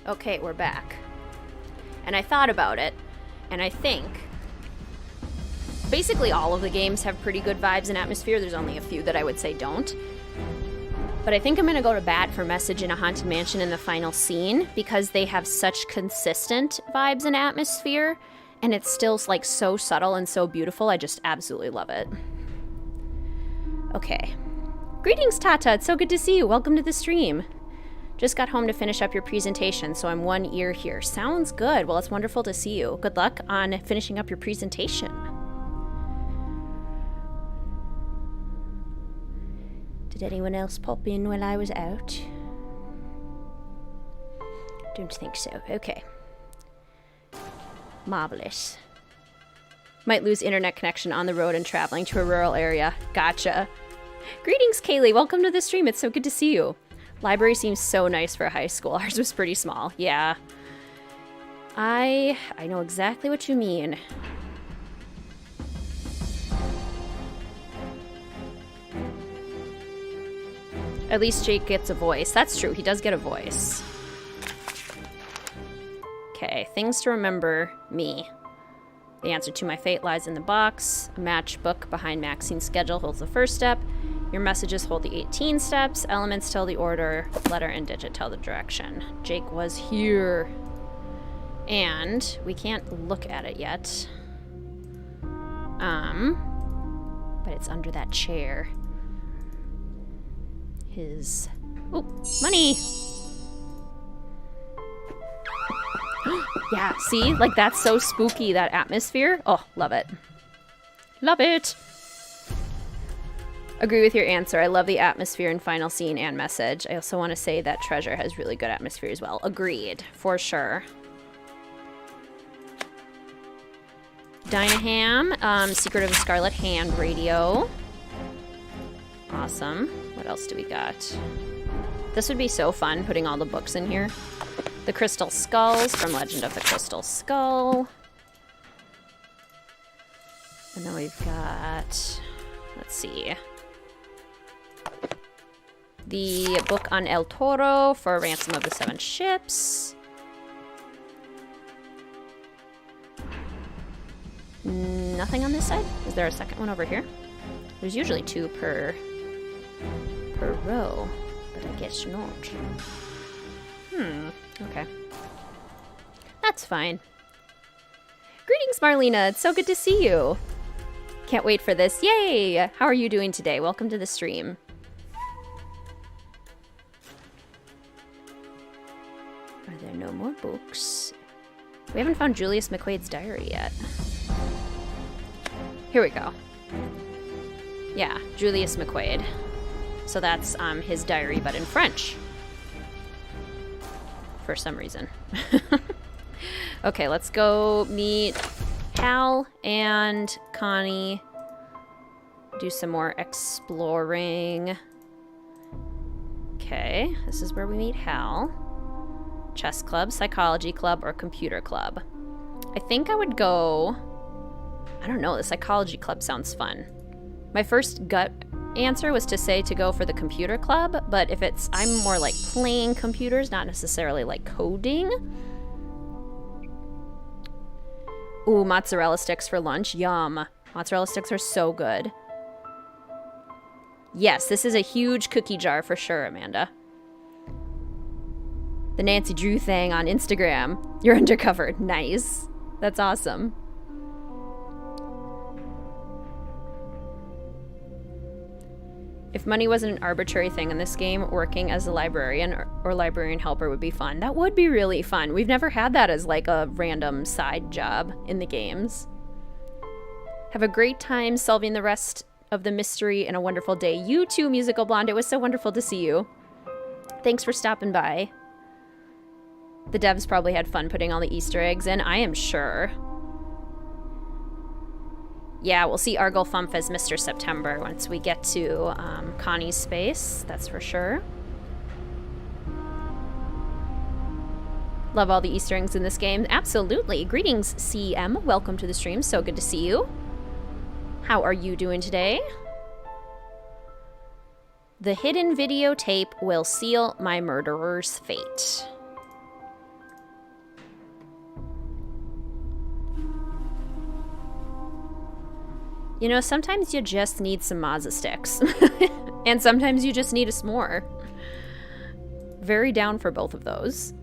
Okay, we're back. And I thought about it, and I think basically all of the games have pretty good vibes and atmosphere. There's only a few that I would say don't. But I think I'm going to go to bat for Message in a Haunted Mansion in the final scene because they have such consistent vibes and atmosphere, and it's still like so subtle and so beautiful. I just absolutely love it. Okay. Greetings, Tata. It's so good to see you. Welcome to the stream. Just got home to finish up your presentation, so I'm one ear here. Sounds good. Well, it's wonderful to see you. Good luck on finishing up your presentation. Did anyone else pop in while I was out? Don't think so. Okay. Marvelous. Might lose internet connection on the road and traveling to a rural area. Gotcha. Greetings, Kaylee. Welcome to the stream. It's so good to see you. Library seems so nice for a high school. Ours was pretty small. Yeah. I know exactly what you mean. At least Jake gets a voice. That's true. He does get a voice. Okay, things to remember me. The answer to my fate lies in the box. A matchbook behind Maxine's schedule holds the first step. Your messages hold the 18 steps. Elements tell the order. Letter and digit tell the direction. Jake was here. And we can't look at it yet. But it's under that chair. His... Oh, money! Yeah, see? Like, that's so spooky, that atmosphere. Oh, love it. Love it! Agree with your answer. I love the atmosphere in final scene and message. I also want to say that Treasure has really good atmosphere as well. Agreed, for sure. Dynaham, Secret of the Scarlet Hand radio. Awesome. What else do we got? This would be so fun, putting all the books in here. The Crystal Skulls from Legend of the Crystal Skull. And then we've got, let's see, the book on El Toro for Ransom of the Seven Ships. Nothing on this side? Is there a second one over here? There's usually two per row, but I guess not. Okay. That's fine. Greetings, Marlena. It's so good to see you. Can't wait for this. Yay! How are you doing today? Welcome to the stream. Are there no more books? We haven't found Julius McQuaid's diary yet. Here we go. Yeah, Julius McQuaid. So that's his diary, but in French. For some reason. Okay, let's go meet Hal and Connie. Do some more exploring. Okay, this is where we meet Hal. Chess club, psychology club, or computer club. I think I would go... I don't know, the psychology club sounds fun. My first gut answer was to say to go for the computer club, but if it's... I'm more like playing computers, not necessarily like coding. Ooh, mozzarella sticks for lunch. Yum. Mozzarella sticks are so good. Yes, this is a huge cookie jar for sure, Amanda. The Nancy Drew thing on Instagram. You're undercover. Nice. That's awesome. If money wasn't an arbitrary thing in this game, working as a librarian or librarian helper would be fun. That would be really fun. We've never had that as like a random side job in the games. Have a great time solving the rest of the mystery and a wonderful day. You too, Musical Blonde. It was so wonderful to see you. Thanks for stopping by. The devs probably had fun putting all the Easter eggs in, I am sure. Yeah, we'll see Argolfump as Mr. September once we get to Connie's space, that's for sure. Love all the Easter eggs in this game. Absolutely. Greetings, CM. Welcome to the stream. So good to see you. How are you doing today? The hidden videotape will seal my murderer's fate. You know, sometimes you just need some Mazza sticks. And sometimes you just need a s'more. Very down for both of those.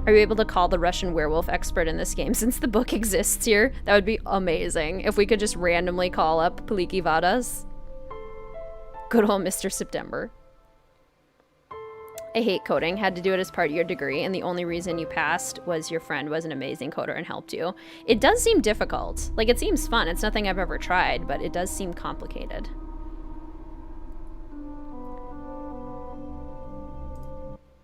Are you able to call the Russian werewolf expert in this game since the book exists here? That would be amazing. If we could just randomly call up Paliki Vadas. Good old Mr. September. I hate coding. Had to do it as part of your degree, and the only reason you passed was your friend was an amazing coder and helped you. It does seem difficult. Like, it seems fun. It's nothing I've ever tried, but it does seem complicated.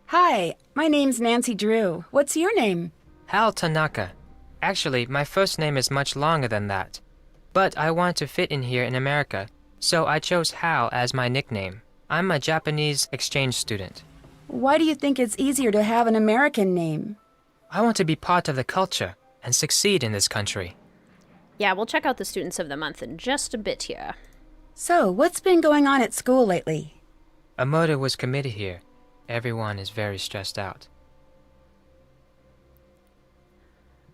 Hi, my name's Nancy Drew. What's your name? Hal Tanaka. Actually, my first name is much longer than that. But I want to fit in here in America, so I chose Hal as my nickname. I'm a Japanese exchange student. Why do you think it's easier to have an American name? I want to be part of the culture and succeed in this country. Yeah, we'll check out the Students of the Month in just a bit here. So, what's been going on at school lately? A murder was committed here. Everyone is very stressed out.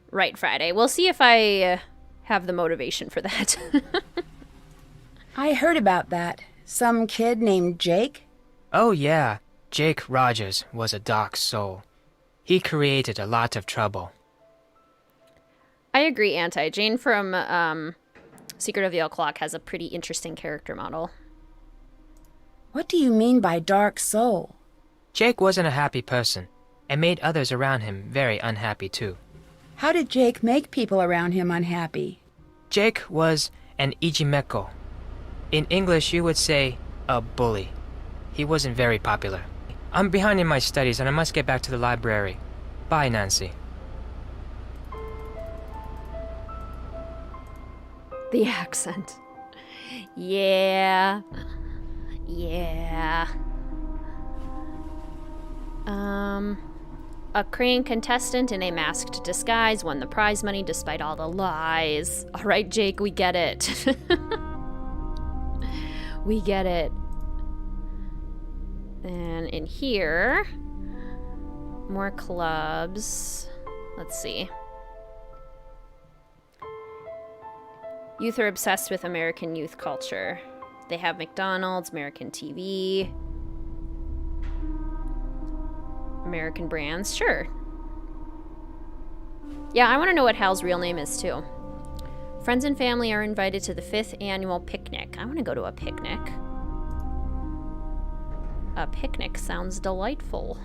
Right, Friday. We'll see if I have the motivation for that. I heard about that. Some kid named Jake? Oh yeah, Jake Rogers was a dark soul. He created a lot of trouble. I agree, Anti. Jane from Secret of the Old Clock has a pretty interesting character model. What do you mean by dark soul? Jake wasn't a happy person, and made others around him very unhappy too. How did Jake make people around him unhappy? Jake was an ijimeko. In English, you would say a bully. He wasn't very popular. I'm behind in my studies and I must get back to the library. Bye, Nancy. The accent. Yeah. Yeah. A Crane contestant in a masked disguise won the prize money despite all the lies. All right, Jake, we get it. We get it. And in here, more clubs. Let's see. Youth are obsessed with American youth culture. They have McDonald's, American TV, American brands. Sure. Yeah, I want to know what Hal's real name is, too. Friends and family are invited to the 5th annual picnic. I want to go to a picnic. A picnic sounds delightful.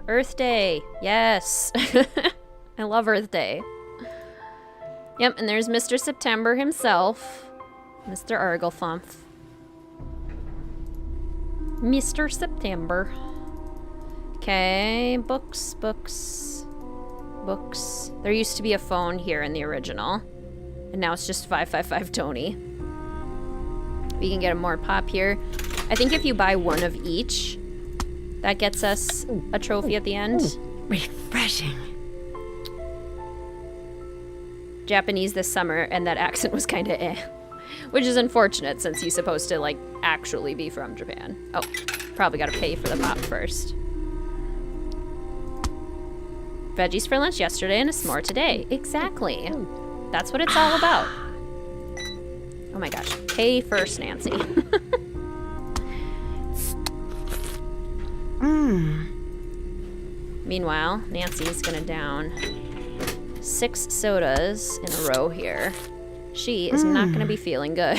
Earth Day. Yes. I love Earth Day. Yep, and there's Mr. September himself. Mr. Arglethump. Mr. September. Okay, books. There used to be a phone here in the original. And now it's just 555 Tony. We can get a more pop here. I think if you buy one of each, that gets us a trophy at the end. Refreshing. Japanese this summer, and that accent was kind of eh. Which is unfortunate, since he's supposed to, like, actually be from Japan. Oh, probably gotta pay for the pop first. Veggies for lunch yesterday and a s'more today. Exactly. That's what it's all about. Oh my gosh. Pay first, Nancy. Meanwhile, Nancy's gonna down 6 sodas in a row here. She is not gonna be feeling good.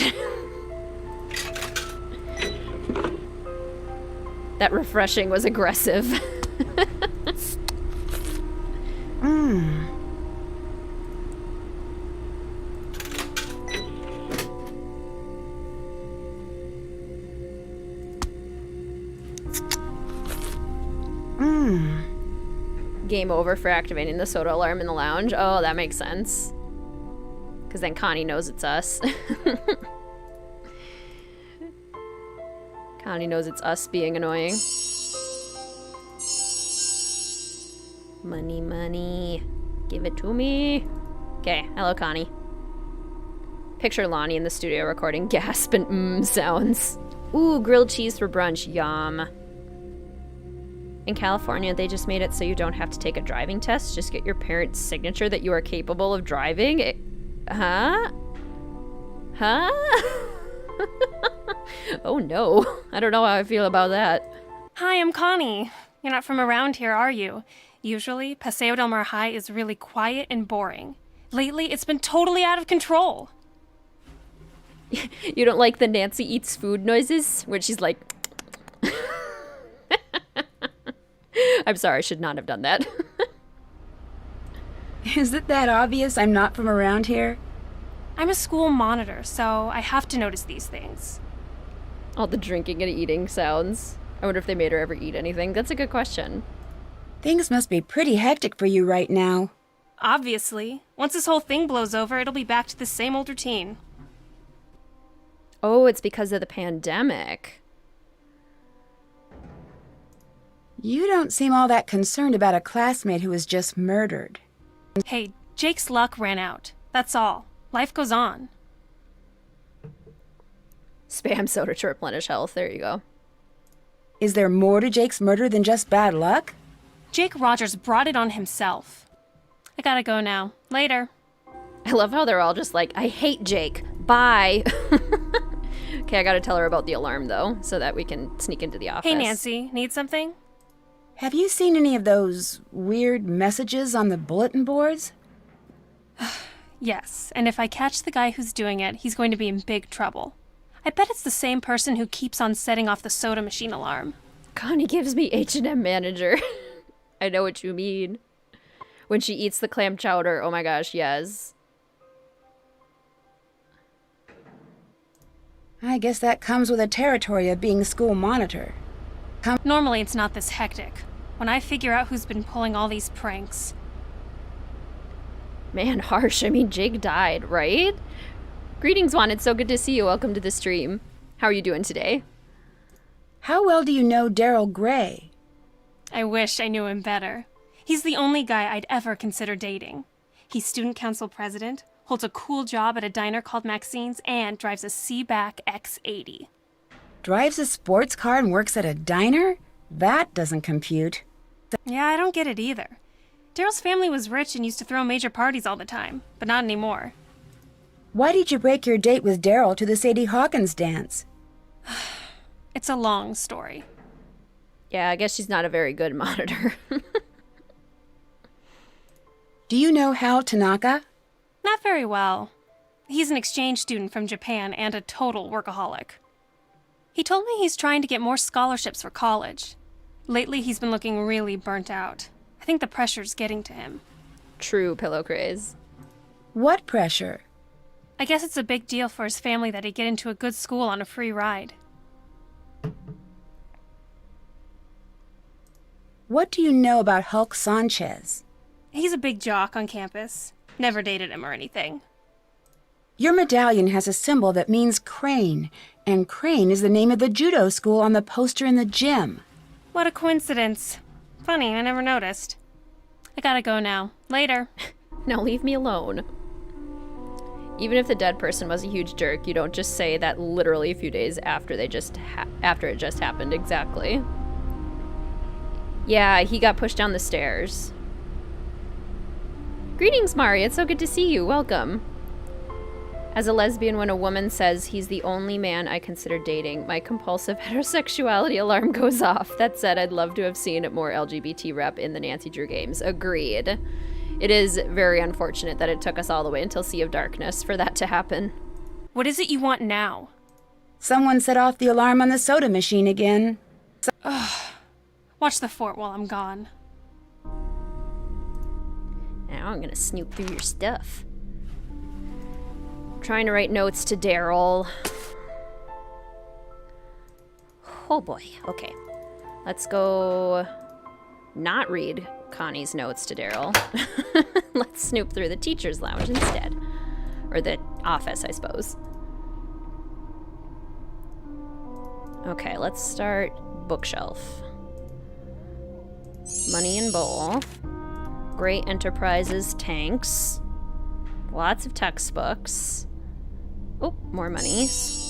That refreshing was aggressive. Game over for activating the soda alarm in the lounge. Oh, that makes sense. Because then Connie knows it's us. Connie knows it's us being annoying. Money, money. Give it to me. Okay, hello, Connie. Picture Lonnie in the studio recording gasp and sounds. Ooh, grilled cheese for brunch. Yum. In California, they just made it so you don't have to take a driving test. Just get your parents' signature that you are capable of driving. Huh? Oh no. I don't know how I feel about that. Hi, I'm Connie. You're not from around here, are you? Usually, Paseo del Mar High is really quiet and boring. Lately, it's been totally out of control. You don't like the Nancy eats food noises? When she's like... I'm sorry, I should not have done that. Is it that obvious I'm not from around here? I'm a school monitor, so I have to notice these things. All the drinking and eating sounds. I wonder if they made her ever eat anything. That's a good question. Things must be pretty hectic for you right now. Obviously. Once this whole thing blows over, it'll be back to the same old routine. Oh, it's because of the pandemic. You don't seem all that concerned about a classmate who was just murdered. Hey, Jake's luck ran out. That's all. Life goes on. Spam soda to replenish health. There you go. Is there more to Jake's murder than just bad luck? Jake Rogers brought it on himself. I gotta go now. Later. I love how they're all just like, I hate Jake. Bye. Okay, I gotta tell her about the alarm, though, so that we can sneak into the office. Hey, Nancy. Need something? Have you seen any of those weird messages on the bulletin boards? Yes, and if I catch the guy who's doing it, he's going to be in big trouble. I bet it's the same person who keeps on setting off the soda machine alarm. Connie gives me H&M manager. I know what you mean. When she eats the clam chowder, oh my gosh, yes. I guess that comes with the territory of being school monitor. Normally it's not this hectic. When I figure out who's been pulling all these pranks. Man, harsh. I mean, Jake died, right? Greetings, Wanted. So good to see you. Welcome to the stream. How are you doing today? How well do you know Daryl Gray? I wish I knew him better. He's the only guy I'd ever consider dating. He's student council president, holds a cool job at a diner called Maxine's, and drives a Seaback X80. Drives a sports car and works at a diner? That doesn't compute. Yeah, I don't get it either. Daryl's family was rich and used to throw major parties all the time, but not anymore. Why did you break your date with Daryl to the Sadie Hawkins dance? It's a long story. Yeah, I guess she's not a very good monitor. Do you know Hal Tanaka? Not very well. He's an exchange student from Japan and a total workaholic. He told me he's trying to get more scholarships for college. Lately, he's been looking really burnt out. I think the pressure's getting to him. True pillow craze. What pressure? I guess it's a big deal for his family that he get into a good school on a free ride. What do you know about Hulk Sanchez? He's a big jock on campus. Never dated him or anything. Your medallion has a symbol that means crane, and crane is the name of the judo school on the poster in the gym. What a coincidence. Funny, I never noticed. I gotta go now. Later. Now leave me alone. Even if the dead person was a huge jerk, you don't just say that literally a few days after it just happened. Exactly. Yeah, he got pushed down the stairs. Greetings, Mari. It's so good to see you. Welcome. As a lesbian, when a woman says he's the only man I consider dating, my compulsive heterosexuality alarm goes off. That said, I'd love to have seen more LGBT rep in the Nancy Drew games. Agreed. It is very unfortunate that it took us all the way until Sea of Darkness for that to happen. What is it you want now? Someone set off the alarm on the soda machine again. Watch the fort while I'm gone. Now I'm gonna snoop through your stuff. Trying to write notes to Daryl. Oh boy, okay. Let's go not read Connie's notes to Daryl. Let's snoop through the teacher's lounge instead. Or the office, I suppose. Okay, let's start bookshelf. Money and Bowl. Great Enterprises tanks. Lots of textbooks. Oh, more monies.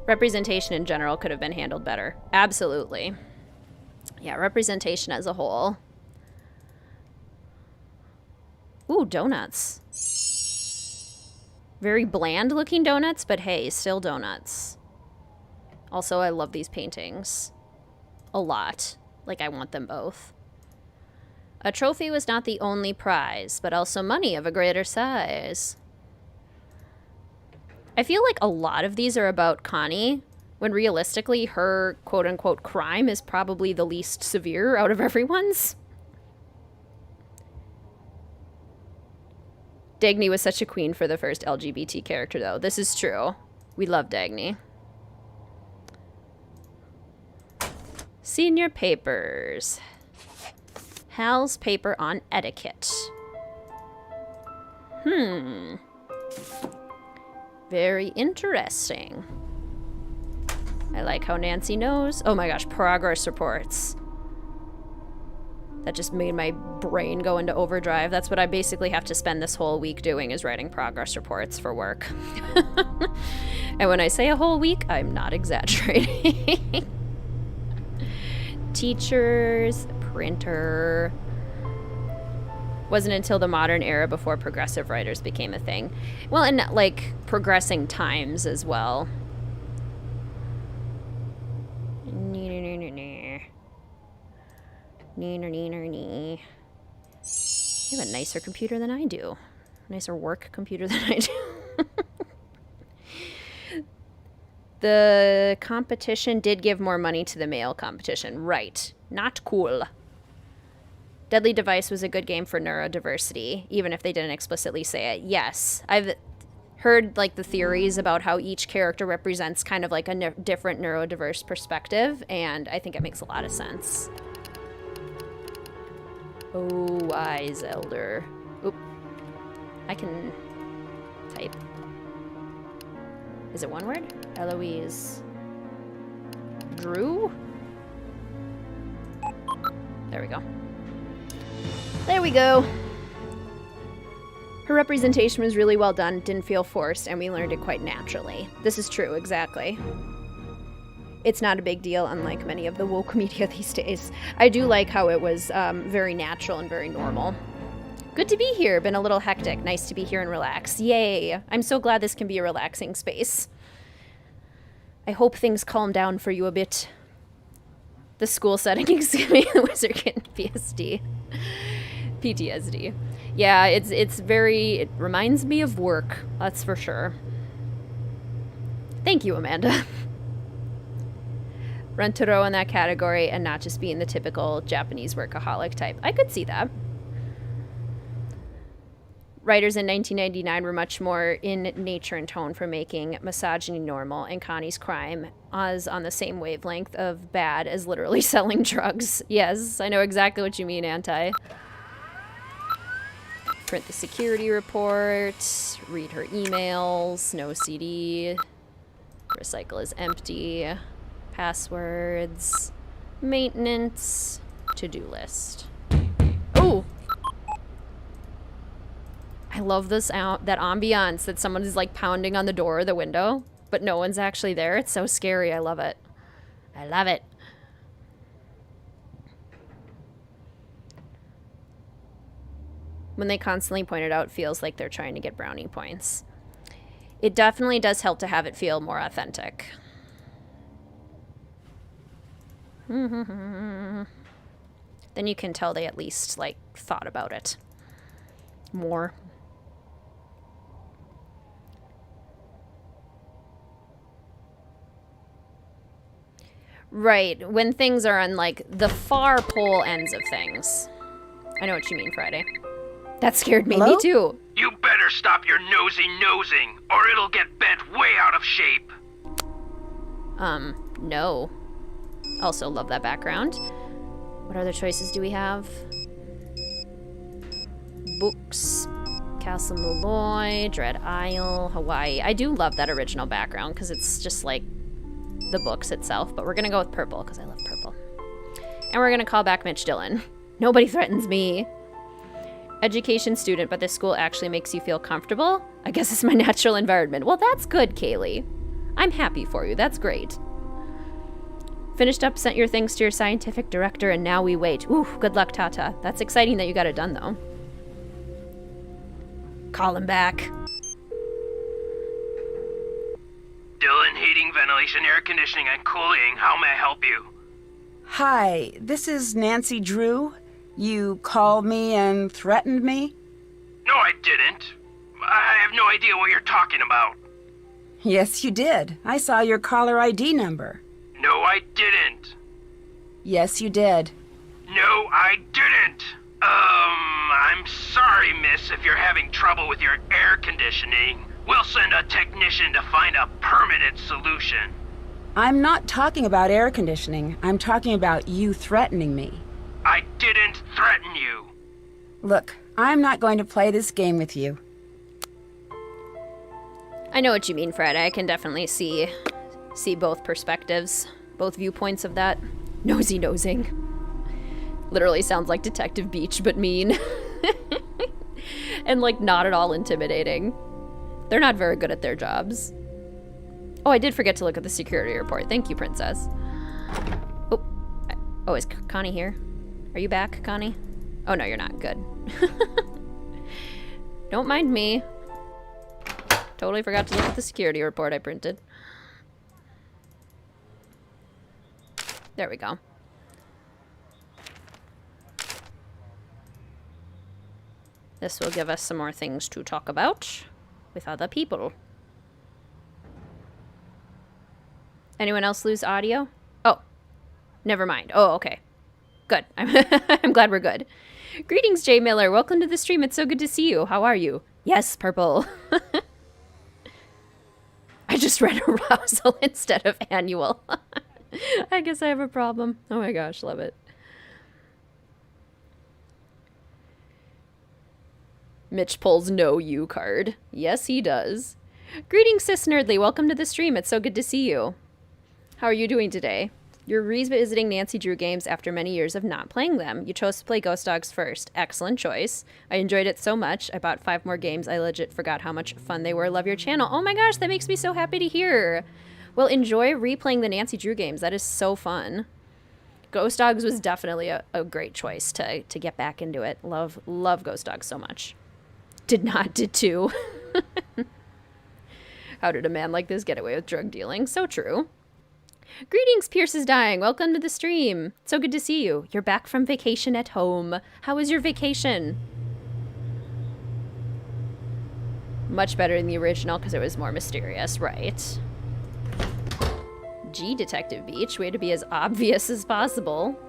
Representation in general could have been handled better. Absolutely. Yeah, representation as a whole. Ooh, donuts. Very bland looking donuts, but hey, still donuts. Also, I love these paintings. A lot. Like, I want them both. A trophy was not the only prize, but also money of a greater size. I feel like a lot of these are about Connie, when realistically her quote-unquote crime is probably the least severe out of everyone's. Dagny was such a queen for the first LGBT character, though. This is true. We love Dagny. Senior papers. Hal's paper on etiquette. Very interesting. I like how Nancy knows. Oh my gosh, progress reports. That just made my brain go into overdrive. That's what I basically have to spend this whole week doing, is writing progress reports for work. And when I say a whole week, I'm not exaggerating. Teachers, printer. Wasn't until the modern era before progressive writers became a thing. Well, and like progressing times as well. You have a nicer computer than I do. Nicer work computer than I do. The competition did give more money to the male competition. Right. Not cool. Deadly Device was a good game for neurodiversity, even if they didn't explicitly say it. Yes. I've heard like the theories about how each character represents kind of like a different neurodiverse perspective, and I think it makes a lot of sense. Oh, wise elder. Oop. I can type. Is it one word? Eloise Drew? There we go. There we go. Her representation was really well done, didn't feel forced, and we learned it quite naturally. This is true, exactly. It's not a big deal, unlike many of the woke media these days. I do like how it was very natural and very normal. Good to be here. Been a little hectic. Nice to be here and relax. Yay. I'm so glad this can be a relaxing space. I hope things calm down for you a bit. The school setting is giving the WizardKitten PSD. PTSD. Yeah, it reminds me of work, that's for sure. Thank you, Amanda. Rentaro in that category and not just being the typical Japanese workaholic type. I could see that. Writers in 1999 were much more in nature and tone for making misogyny normal, and Connie's crime is on the same wavelength of bad as literally selling drugs. Yes, I know exactly what you mean, Anti. Print the security report, read her emails, no CD, recycle is empty, passwords, maintenance, to-do list. Oh! I love this that ambiance that someone is like pounding on the door or the window, but no one's actually there. It's so scary. I love it. I love it. When they constantly point it out, it feels like they're trying to get brownie points. It definitely does help to have it feel more authentic. Then you can tell they at least like thought about it more. Right, when things are on, like, the far pole ends of things. I know what you mean, Friday. That scared me. Hello? Me too. You better stop your nosy nosing, or it'll get bent way out of shape. No. Also love that background. What other choices do we have? Books. Castle Molloy, Dread Isle, Hawaii. I do love that original background, because it's just, like, the books itself, but we're gonna go with purple because I love purple. And we're gonna call back Mitch Dillon. Nobody threatens me. Education student, but this school actually makes you feel comfortable? I guess it's my natural environment. Well, that's good, Kaylee. I'm happy for you. That's great. Finished up, sent your things to your scientific director, and now we wait. Ooh, good luck, Tata. That's exciting that you got it done, though. Call him back. Dylan, heating, ventilation, air conditioning, and cooling. How may I help you? Hi, this is Nancy Drew. You called me and threatened me? No, I didn't. I have no idea what you're talking about. Yes, you did. I saw your caller ID number. No, I didn't. Yes, you did. No, I didn't. I'm sorry, miss, if you're having trouble with your air conditioning. We'll send a technician to find a permanent solution. I'm not talking about air conditioning. I'm talking about you threatening me. I didn't threaten you. Look, I'm not going to play this game with you. I know what you mean, Fred. I can definitely see both perspectives, both viewpoints of that. Nosy nosing. Literally sounds like Detective Beach, but mean. And, like, not at all intimidating. They're not very good at their jobs. Oh, I did forget to look at the security report. Thank you, Princess. Oh, is Connie here? Are you back, Connie? Oh, no, you're not. Good. Don't mind me. Totally forgot to look at the security report I printed. There we go. This will give us some more things to talk about with other people. Anyone else lose audio? Oh, never mind. Oh, okay. Good. I'm glad we're good. Greetings, Jay Miller. Welcome to the stream. It's so good to see you. How are you? Yes, Purple. I just read arousal instead of annual. I guess I have a problem. Oh my gosh, love it. Mitch pulls no you card. Yes, he does. Greetings, Sis Nerdly. Welcome to the stream. It's so good to see you. How are you doing today? You're revisiting Nancy Drew games after many years of not playing them. You chose to play Ghost Dogs first. Excellent choice. I enjoyed it so much. I bought 5 more games. I legit forgot how much fun they were. Love your channel. Oh my gosh, that makes me so happy to hear. Well, enjoy replaying the Nancy Drew games. That is so fun. Ghost Dogs was definitely a great choice to get back into it. Love Ghost Dogs so much. Did too. How did a man like this get away with drug dealing? So true. Greetings, Pierce is dying. Welcome to the stream. So good to see you. You're back from vacation at home. How was your vacation? Much better than the original because it was more mysterious, right? G Detective Beach. Way to be as obvious as possible.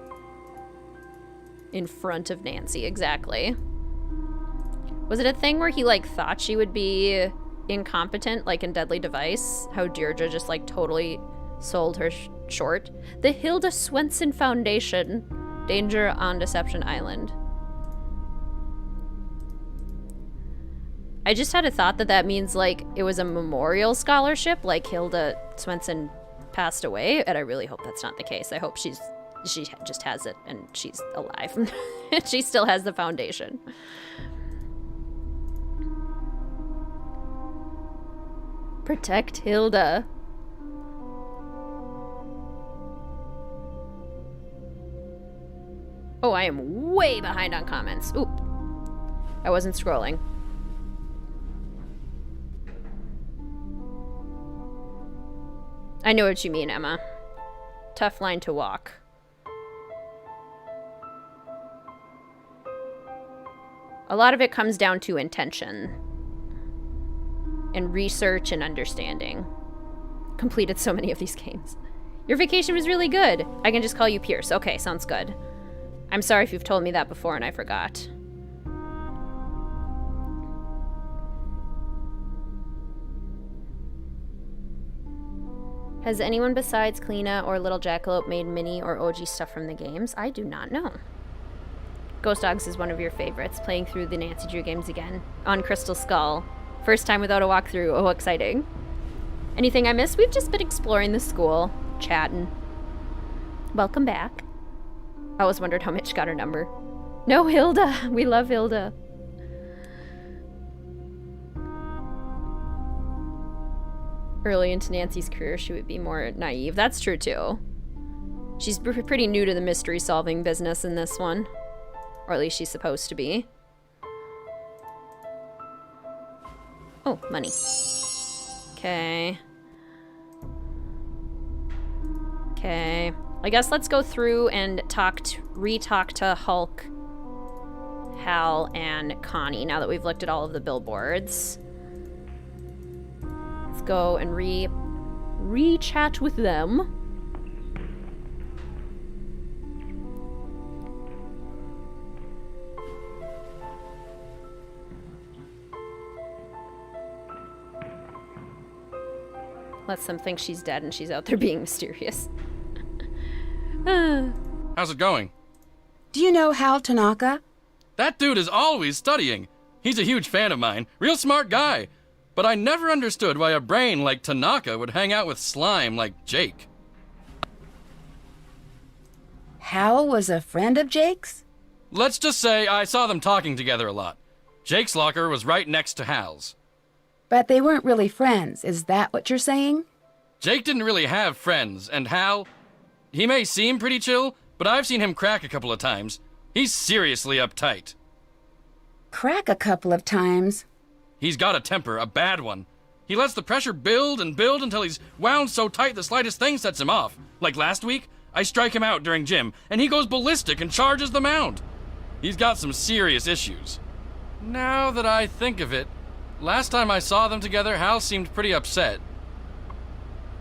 In front of Nancy, exactly. Was it a thing where he, like, thought she would be incompetent, like in Deadly Device? How Deirdre just, like, totally sold her short? The Hilda Swenson Foundation. Danger on Deception Island. I just had a thought that that means, like, it was a memorial scholarship, like Hilda Swenson passed away, and I really hope that's not the case. I hope she just has it and she's alive. She still has the foundation. Protect Hilda. Oh, I am way behind on comments. Oop. I wasn't scrolling. I know what you mean, Emma. Tough line to walk. A lot of it comes down to intention. And research and understanding. Completed so many of these games. Your vacation was really good. I can just call you Pierce. Okay, sounds good. I'm sorry if you've told me that before and I forgot. Has anyone besides Kleena or Little Jackalope made mini or OG stuff from the games? I do not know. Ghost Dogs is one of your favorites, playing through the Nancy Drew games again. On Crystal Skull. First time without a walkthrough. Oh, exciting. Anything I missed? We've just been exploring the school, chatting. Welcome back. I always wondered how Mitch got her number. No, Hilda. We love Hilda. Early into Nancy's career, she would be more naive. That's true, too. She's pretty new to the mystery-solving business in this one. Or at least she's supposed to be. Oh, money. Okay. Okay. I guess let's go through and re-talk to Hulk, Hal, and Connie now that we've looked at all of the billboards. Let's go and re-chat with them. Lets them think she's dead and she's out there being mysterious. How's it going? Do you know Hal Tanaka? That dude is always studying. He's a huge fan of mine. Real smart guy. But I never understood why a brain like Tanaka would hang out with slime like Jake. Hal was a friend of Jake's? Let's just say I saw them talking together a lot. Jake's locker was right next to Hal's. But they weren't really friends, is that what you're saying? Jake didn't really have friends, and Hal, he may seem pretty chill, but I've seen him crack a couple of times. He's seriously uptight. Crack a couple of times? He's got a temper, a bad one. He lets the pressure build and build until he's wound so tight the slightest thing sets him off. Like last week, I strike him out during gym, and he goes ballistic and charges the mound. He's got some serious issues. Now that I think of it, last time I saw them together, Hal seemed pretty upset.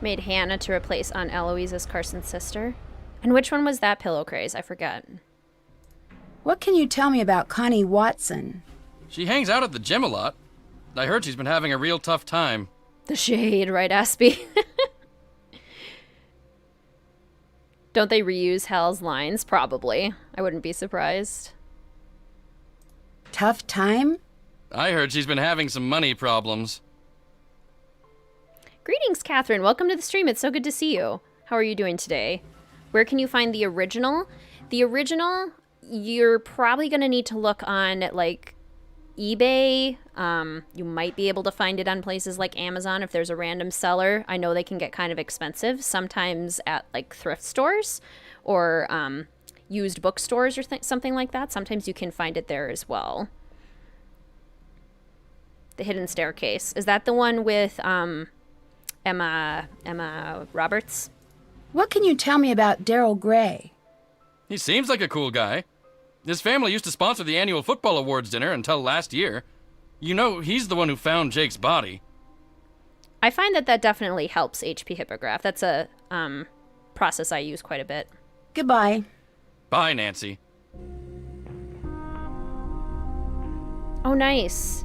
Made Hannah to replace Aunt Eloise as Carson's sister. And which one was that pillow craze? I forget. What can you tell me about Connie Watson? She hangs out at the gym a lot. I heard she's been having a real tough time. The shade, right, Aspie? Don't they reuse Hal's lines? Probably. I wouldn't be surprised. Tough time? I heard she's been having some money problems. Greetings, Catherine. Welcome to the stream. It's so good to see you. How are you doing today? Where can you find the original? The original, you're probably going to need to look on, like, eBay. You might be able to find it on places like Amazon if there's a random seller. I know they can get kind of expensive, sometimes at, like, thrift stores or used bookstores or something like that. Sometimes you can find it there as well. The Hidden Staircase. Is that the one with Emma Roberts? What can you tell me about Daryl Gray? He seems like a cool guy. His family used to sponsor the annual football awards dinner until last year. You know, he's the one who found Jake's body. I find that definitely helps HP Hippograph. That's a process I use quite a bit. Goodbye. Bye, Nancy. Oh, nice.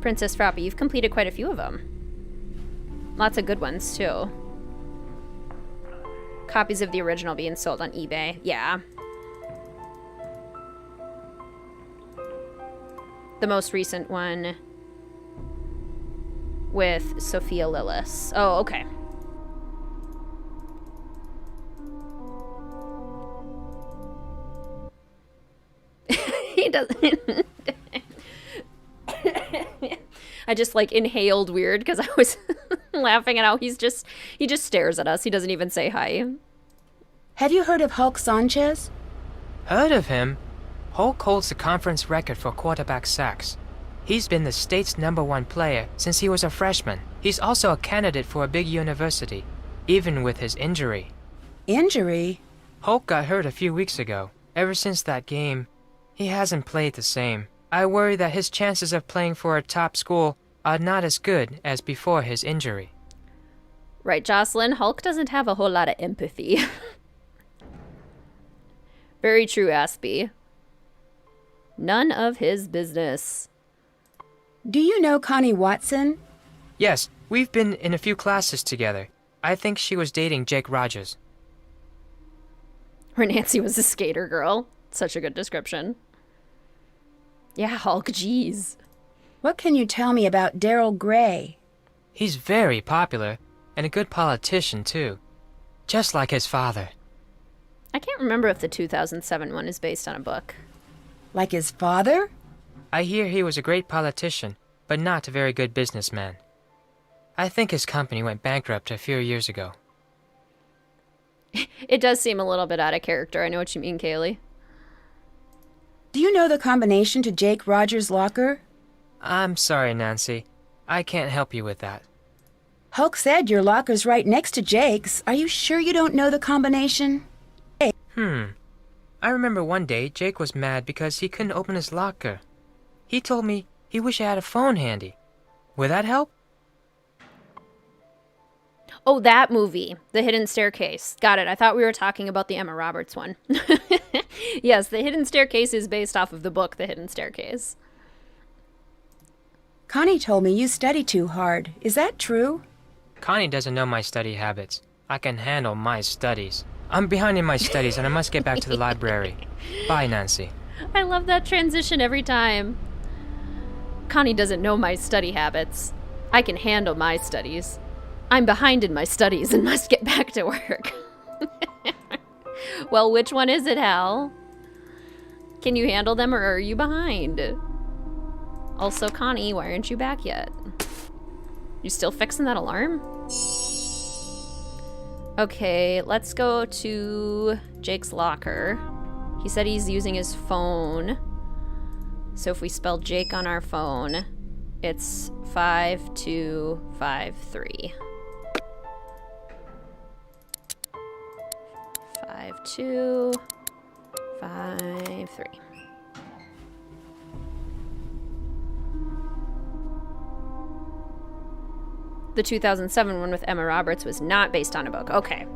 Princess Frappy, you've completed quite a few of them. Lots of good ones, too. Copies of the original being sold on eBay. Yeah. The most recent one with Sophia Lillis. Oh, okay. He doesn't. I just like inhaled weird because I was laughing at how he just stares at us. He doesn't even say hi. Have you heard of Hulk Sanchez? Heard of him? Hulk holds the conference record for quarterback sacks. He's been the state's #1 player since he was a freshman. He's also a candidate for a big university, even with his injury. Injury? Hulk got hurt a few weeks ago. Ever since that game, he hasn't played the same. I worry that his chances of playing for a top school are not as good as before his injury. Right, Jocelyn, Hulk doesn't have a whole lot of empathy. Very true, Aspie. None of his business. Do you know Connie Watson? Yes, we've been in a few classes together. I think she was dating Jake Rogers. Or Nancy was a skater girl. Such a good description. Yeah, Hulk, jeez. What can you tell me about Daryl Gray? He's very popular, and a good politician, too. Just like his father. I can't remember if the 2007 one is based on a book. Like his father? I hear he was a great politician, but not a very good businessman. I think his company went bankrupt a few years ago. It does seem a little bit out of character. I know what you mean, Kaylee. Do you know the combination to Jake Rogers' locker? I'm sorry, Nancy. I can't help you with that. Hulk said your locker's right next to Jake's. Are you sure you don't know the combination? I remember one day Jake was mad because he couldn't open his locker. He told me he wished I had a phone handy. Would that help? Oh, that movie. The Hidden Staircase. Got it. I thought we were talking about the Emma Roberts one. Yes, The Hidden Staircase is based off of the book The Hidden Staircase. Connie told me you study too hard. Is that true? Connie doesn't know my study habits. I can handle my studies. I'm behind in my studies and I must get back to the library. Bye, Nancy. I love that transition every time. Connie doesn't know my study habits. I can handle my studies. I'm behind in my studies and must get back to work. Well, which one is it, Hal? Can you handle them or are you behind? Also, Connie, why aren't you back yet? You still fixing that alarm? Okay, let's go to Jake's locker. He said he's using his phone. So if we spell Jake on our phone, it's 5253. 5253. The 2007 one with Emma Roberts was not based on a book. Okay.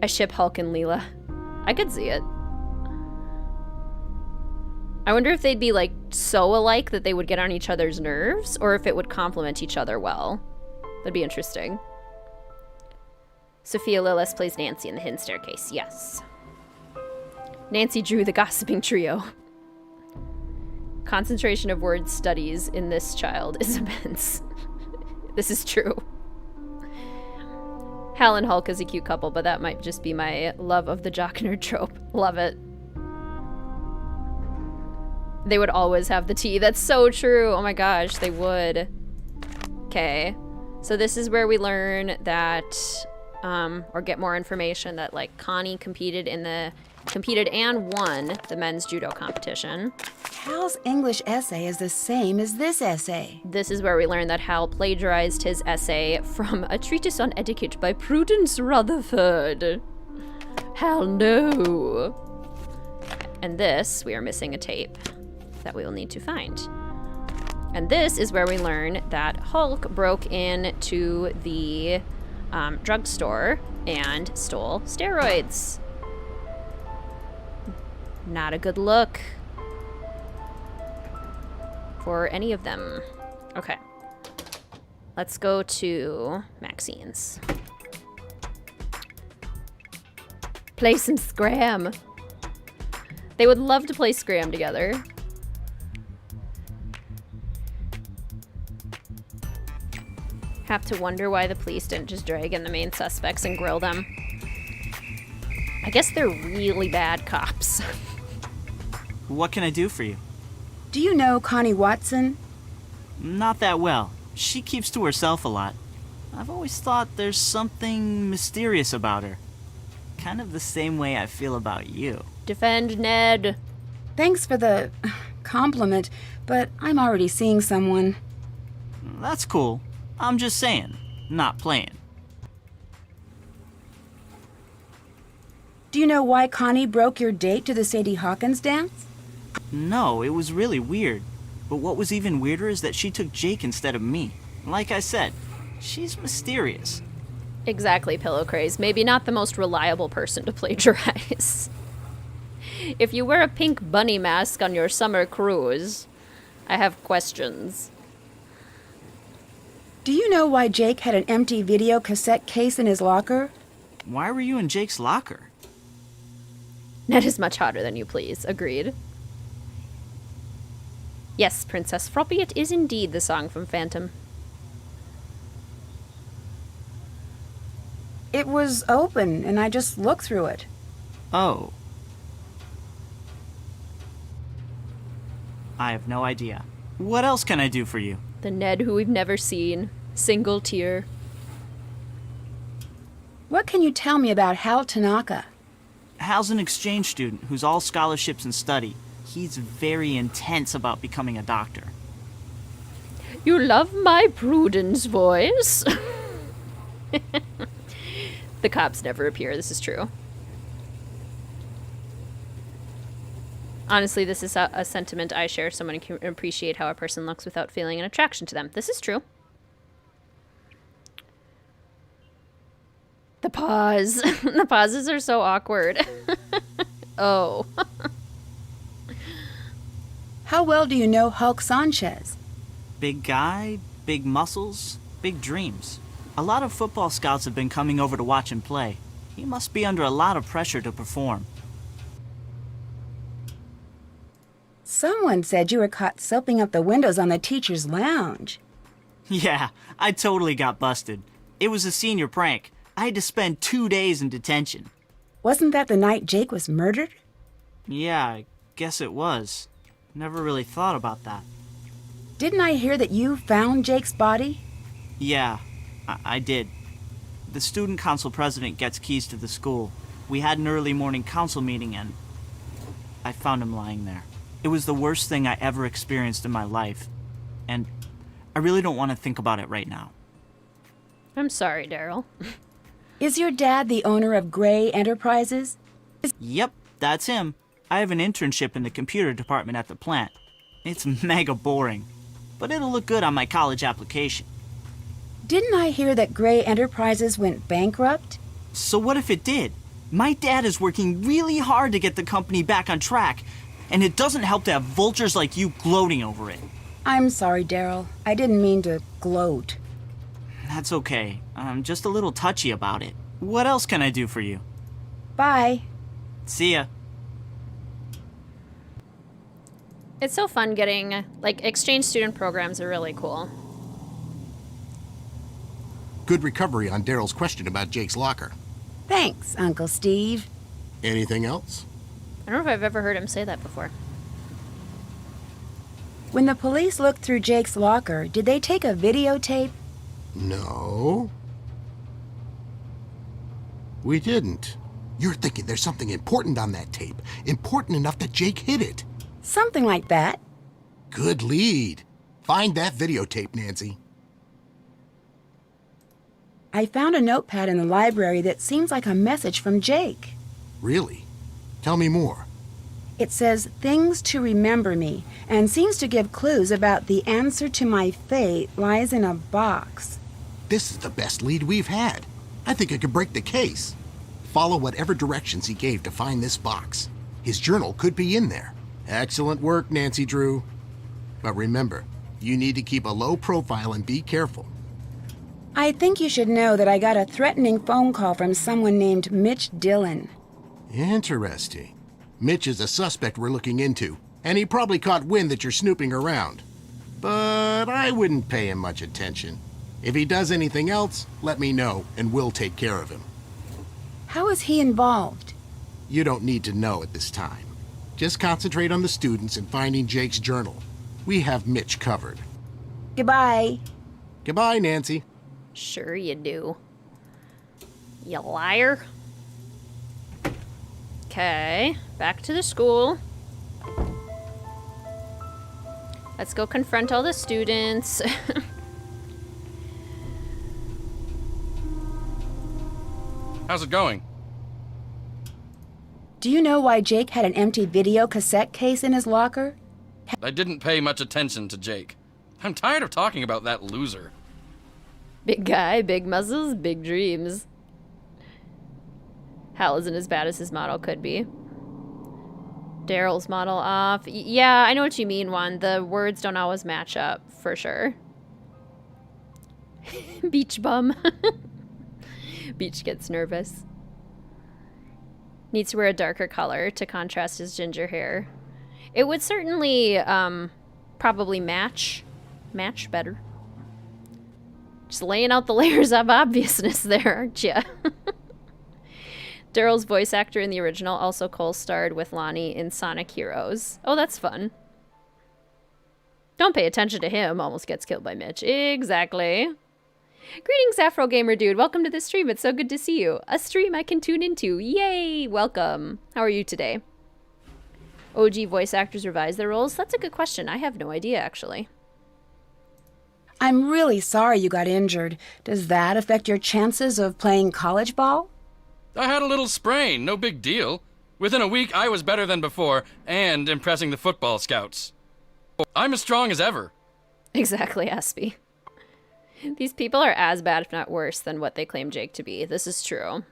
I ship Hulk and Leela. I could see it. I wonder if they'd be like so alike that they would get on each other's nerves, or if it would complement each other well. That'd be interesting. Sophia Lillis plays Nancy in The Hidden Staircase. Yes. Nancy drew the gossiping trio. Concentration of word studies in this child is immense. This is true. Hal and Hulk is a cute couple, but that might just be my love of the jock nerd trope. Love it. They would always have the tea. That's so true. Oh my gosh, they would. Okay. So this is where we learn that, or get more information that, like, Connie competed in the competed and won the men's judo competition. Hal's English essay is the same as this essay. This is where we learn that Hal plagiarized his essay from A Treatise on Etiquette by Prudence Rutherford. Hal, no. And this, we are missing a tape that we will need to find. And this is where we learn that Hulk broke into the drugstore and stole steroids. Not a good look for any of them. Okay. Let's go to Maxine's. Play some Scram. They would love to play Scram together. Have to wonder why the police didn't just drag in the main suspects and grill them. I guess they're really bad cops. What can I do for you? Do you know Connie Watson? Not that well. She keeps to herself a lot. I've always thought there's something mysterious about her. Kind of the same way I feel about you. Defend Ned. Thanks for the compliment, but I'm already seeing someone. That's cool. I'm just saying, not playing. Do you know why Connie broke your date to the Sadie Hawkins dance? No, it was really weird. But what was even weirder is that she took Jake instead of me. Like I said, she's mysterious. Exactly, Pillow Craze. Maybe not the most reliable person to plagiarize. If you wear a pink bunny mask on your summer cruise, I have questions. Do you know why Jake had an empty video cassette case in his locker? Why were you in Jake's locker? Ned is much hotter than you, please. Agreed. Yes, Princess Froppy, it is indeed the song from Phantom. It was open, and I just looked through it. Oh. I have no idea. What else can I do for you? The Ned who we've never seen. Single tear. What can you tell me about Hal Tanaka? Hal's an exchange student who's all scholarships and study. He's very intense about becoming a doctor. You love my Prudence voice? The cops never appear, this is true. Honestly, this is a sentiment I share. Someone can appreciate how a person looks without feeling an attraction to them. This is true. The pause. The pauses are so awkward. Oh. How well do you know Hulk Sanchez? Big guy, big muscles, big dreams. A lot of football scouts have been coming over to watch him play. He must be under a lot of pressure to perform. Someone said you were caught soaping up the windows on the teacher's lounge. Yeah, I totally got busted. It was a senior prank. I had to spend 2 days in detention. Wasn't that the night Jake was murdered? Yeah, I guess it was. Never really thought about that. Didn't I hear that you found Jake's body? Yeah, I did. The student council president gets keys to the school. We had an early morning council meeting and I found him lying there. It was the worst thing I ever experienced in my life. And I really don't want to think about it right now. I'm sorry, Daryl. Is your dad the owner of Gray Enterprises? Yep, that's him. I have an internship in the computer department at the plant. It's mega boring, but it'll look good on my college application. Didn't I hear that Gray Enterprises went bankrupt? So what if it did? My dad is working really hard to get the company back on track, and it doesn't help to have vultures like you gloating over it. I'm sorry, Daryl. I didn't mean to gloat. That's okay. I'm just a little touchy about it. What else can I do for you? Bye. See ya. It's so fun getting, like, exchange student programs are really cool. Good recovery on Daryl's question about Jake's locker. Thanks, Uncle Steve. Anything else? I don't know if I've ever heard him say that before. When the police looked through Jake's locker, did they take a videotape? No. We didn't. You're thinking there's something important on that tape. Important enough that Jake hid it. Something like that. Good lead. Find that videotape, Nancy. I found a notepad in the library that seems like a message from Jake. Really? Tell me more. It says, "Things to remember me," and seems to give clues about the answer to my fate lies in a box. This is the best lead we've had. I think I could break the case. Follow whatever directions he gave to find this box. His journal could be in there. Excellent work, Nancy Drew. But remember, you need to keep a low profile and be careful. I think you should know that I got a threatening phone call from someone named Mitch Dillon. Interesting. Mitch is a suspect we're looking into, and he probably caught wind that you're snooping around. But I wouldn't pay him much attention. If he does anything else, let me know, and we'll take care of him. How is he involved? You don't need to know at this time. Just concentrate on the students and finding Jake's journal. We have Mitch covered. Goodbye. Goodbye, Nancy. Sure you do. You liar. Okay, back to the school. Let's go confront all the students. How's it going? Do you know why Jake had an empty video cassette case in his locker? I didn't pay much attention to Jake. I'm tired of talking about that loser. Big guy, big muscles, big dreams. Hal isn't as bad as his model could be. Daryl's model off. Yeah, I know what you mean, Juan. The words don't always match up, for sure. Beach bum. Beach gets nervous. Needs to wear a darker color to contrast his ginger hair. It would certainly probably match better. Just laying out the layers of obviousness there, aren't ya? Daryl's voice actor in the original also co-starred with Lonnie in Sonic Heroes. Oh, that's fun. Don't pay attention to him, almost gets killed by Mitch. Exactly. Greetings, Afro Gamer Dude. Welcome to the stream. It's so good to see you. A stream I can tune into. Yay! Welcome. How are you today? OG voice actors revise their roles? That's a good question. I have no idea, actually. I'm really sorry you got injured. Does that affect your chances of playing college ball? I had a little sprain, no big deal. Within a week, I was better than before, and impressing the football scouts. I'm as strong as ever. Exactly, Aspie. These people are as bad, if not worse, than what they claim Jake to be. This is true.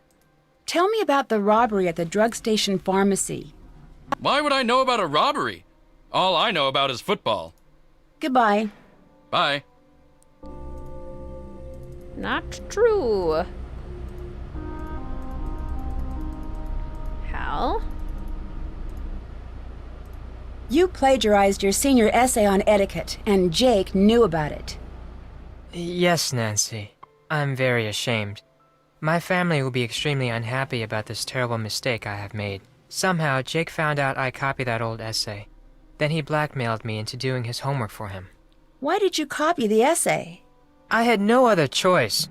Tell me about the robbery at the drug station pharmacy. Why would I know about a robbery? All I know about is football. Goodbye. Bye. Not true. Hal? You plagiarized your senior essay on etiquette, and Jake knew about it. Yes, Nancy. I'm very ashamed. My family will be extremely unhappy about this terrible mistake I have made. Somehow, Jake found out I copied that old essay. Then he blackmailed me into doing his homework for him. Why did you copy the essay? I had no other choice.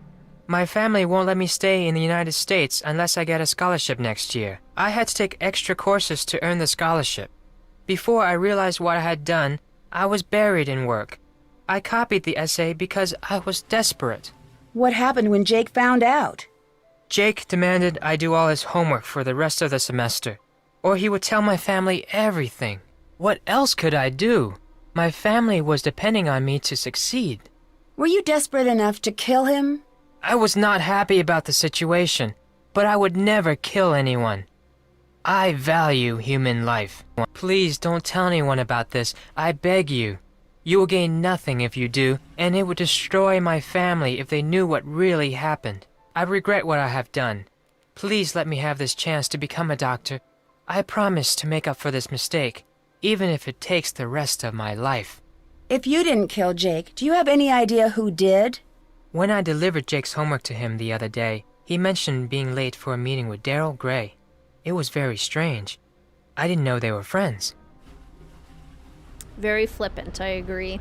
My family won't let me stay in the United States unless I get a scholarship next year. I had to take extra courses to earn the scholarship. Before I realized what I had done, I was buried in work. I copied the essay because I was desperate. What happened when Jake found out? Jake demanded I do all his homework for the rest of the semester, or he would tell my family everything. What else could I do? My family was depending on me to succeed. Were you desperate enough to kill him? I was not happy about the situation, but I would never kill anyone. I value human life. Please don't tell anyone about this, I beg you. You will gain nothing if you do, and it would destroy my family if they knew what really happened. I regret what I have done. Please let me have this chance to become a doctor. I promise to make up for this mistake, even if it takes the rest of my life. If you didn't kill Jake, do you have any idea who did? When I delivered Jake's homework to him the other day, he mentioned being late for a meeting with Daryl Gray. It was very strange. I didn't know they were friends. Very flippant, I agree.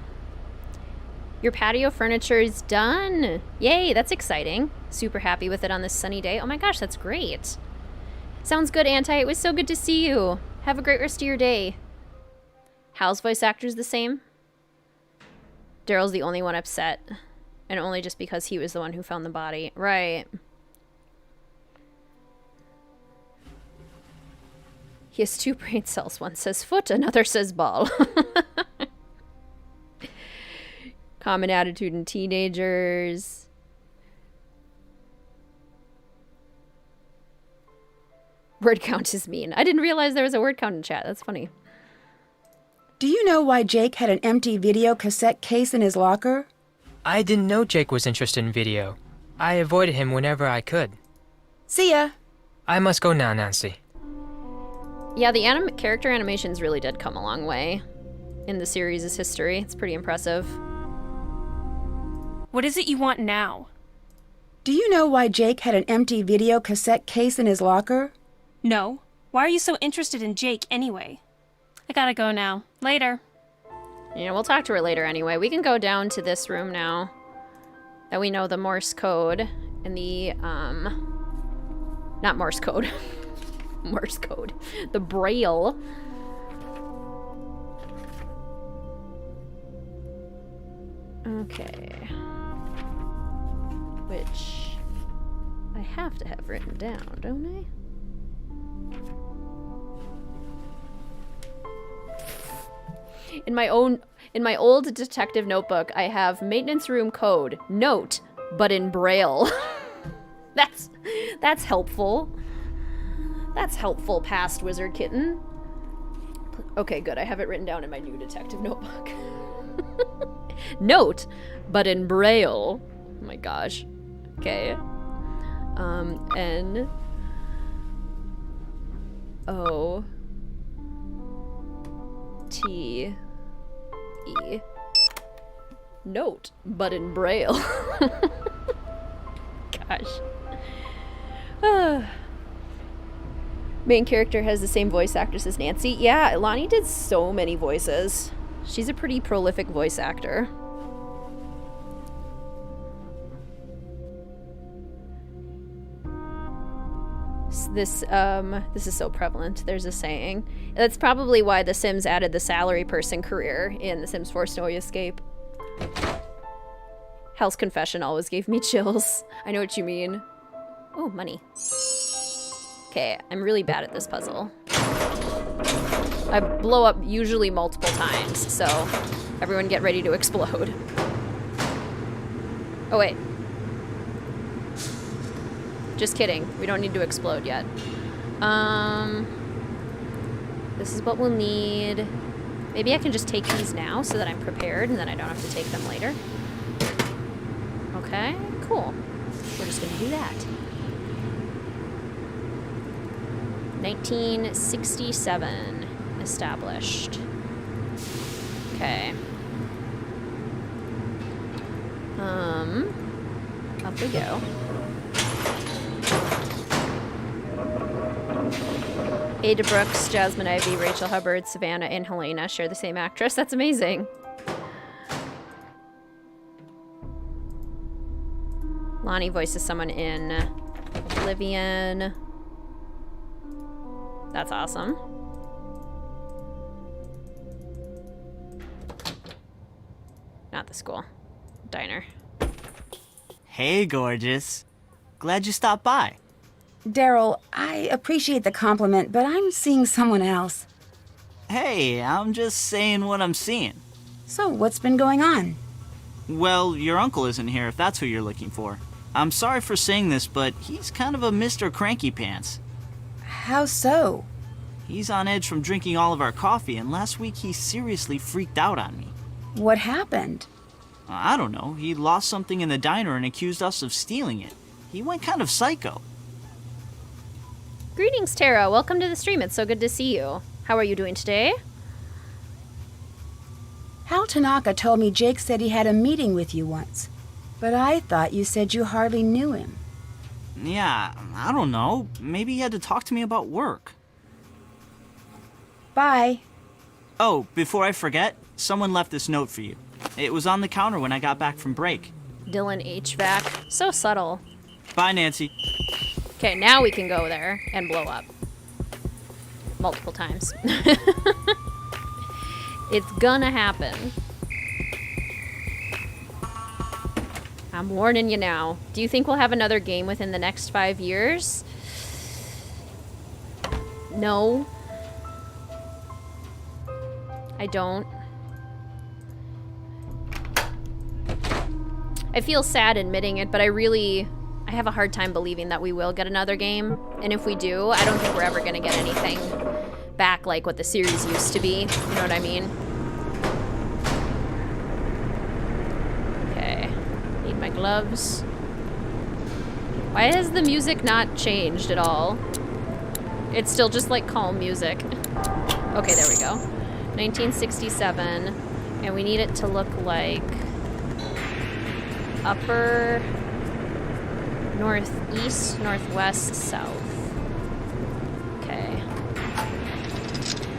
Your patio furniture is done. Yay, that's exciting. Super happy with it on this sunny day. Oh my gosh, that's great. Sounds good, Anti. It was so good to see you. Have a great rest of your day. Hal's voice actor's the same. Daryl's the only one upset. And only just because he was the one who found the body. Right. He has 2 brain cells. One says foot, another says ball. Common attitude in teenagers. Word count is mean. I didn't realize there was a word count in chat. That's funny. Do you know why Jake had an empty video cassette case in his locker? I didn't know Jake was interested in video. I avoided him whenever I could. See ya. I must go now, Nancy. Yeah, the character animations really did come a long way in the series' history. It's pretty impressive. What is it you want now? Do you know why Jake had an empty video cassette case in his locker? No. Why are you so interested in Jake anyway? I gotta go now. Later. Yeah, we'll talk to her later anyway. We can go down to this room now that we know the Morse code and the, not Morse code. Morse code. The Braille. Okay. Which I have to have written down, don't I? In my old detective notebook, I have maintenance room code, note, but in Braille. That's helpful. That's helpful, past WizardKitten. Okay, good. I have it written down in my new detective notebook. Note, but in Braille. Oh my gosh. Okay. N O T E. Note, but in Braille. Gosh. Main character has the same voice actress as Nancy. Yeah, Lonnie did so many voices. She's a pretty prolific voice actor. This is so prevalent. There's a saying. That's probably why The Sims added the salary person career in The Sims 4 Snowy Escape. Hal's confession always gave me chills. I know what you mean. Oh, money. Okay, I'm really bad at this puzzle. I blow up usually multiple times, so everyone get ready to explode. Oh, wait. Just kidding. We don't need to explode yet. This is what we'll need. Maybe I can just take these now so that I'm prepared and then I don't have to take them later. Okay, cool. We're just gonna do that. 1967 established. Okay. Up we go. Ada Brooks, Jasmine Ivy, Rachel Hubbard, Savannah, and Helena share the same actress. That's amazing. Lonnie voices someone in Oblivion. That's awesome. Not the school. Diner. Hey, gorgeous. Glad you stopped by. Daryl, I appreciate the compliment, but I'm seeing someone else. Hey, I'm just saying what I'm seeing. So, what's been going on? Well, your uncle isn't here if that's who you're looking for. I'm sorry for saying this, but he's kind of a Mr. Cranky Pants. How so? He's on edge from drinking all of our coffee, and last week he seriously freaked out on me. What happened? I don't know. He lost something in the diner and accused us of stealing it. He went kind of psycho. Greetings, Tara. Welcome to the stream. It's so good to see you. How are you doing today? Hal Tanaka told me Jake said he had a meeting with you once. But I thought you said you hardly knew him. Yeah, I don't know. Maybe he had to talk to me about work. Bye. Oh, before I forget, someone left this note for you. It was on the counter when I got back from break. Dylan HVAC. So subtle. Bye, Nancy. Okay, now we can go there and blow up. multiple times. It's gonna happen. I'm warning you now. Do you think we'll have another game within the next 5 years? No. I don't. I feel sad admitting it, but I have a hard time believing that we will get another game. And if we do, I don't think we're ever gonna get anything back like what the series used to be. You know what I mean? Okay. Need my gloves. Why has the music not changed at all? It's still just like calm music. Okay, there we go. 1967. And we need it to look like upper, northeast, northwest, south. Okay.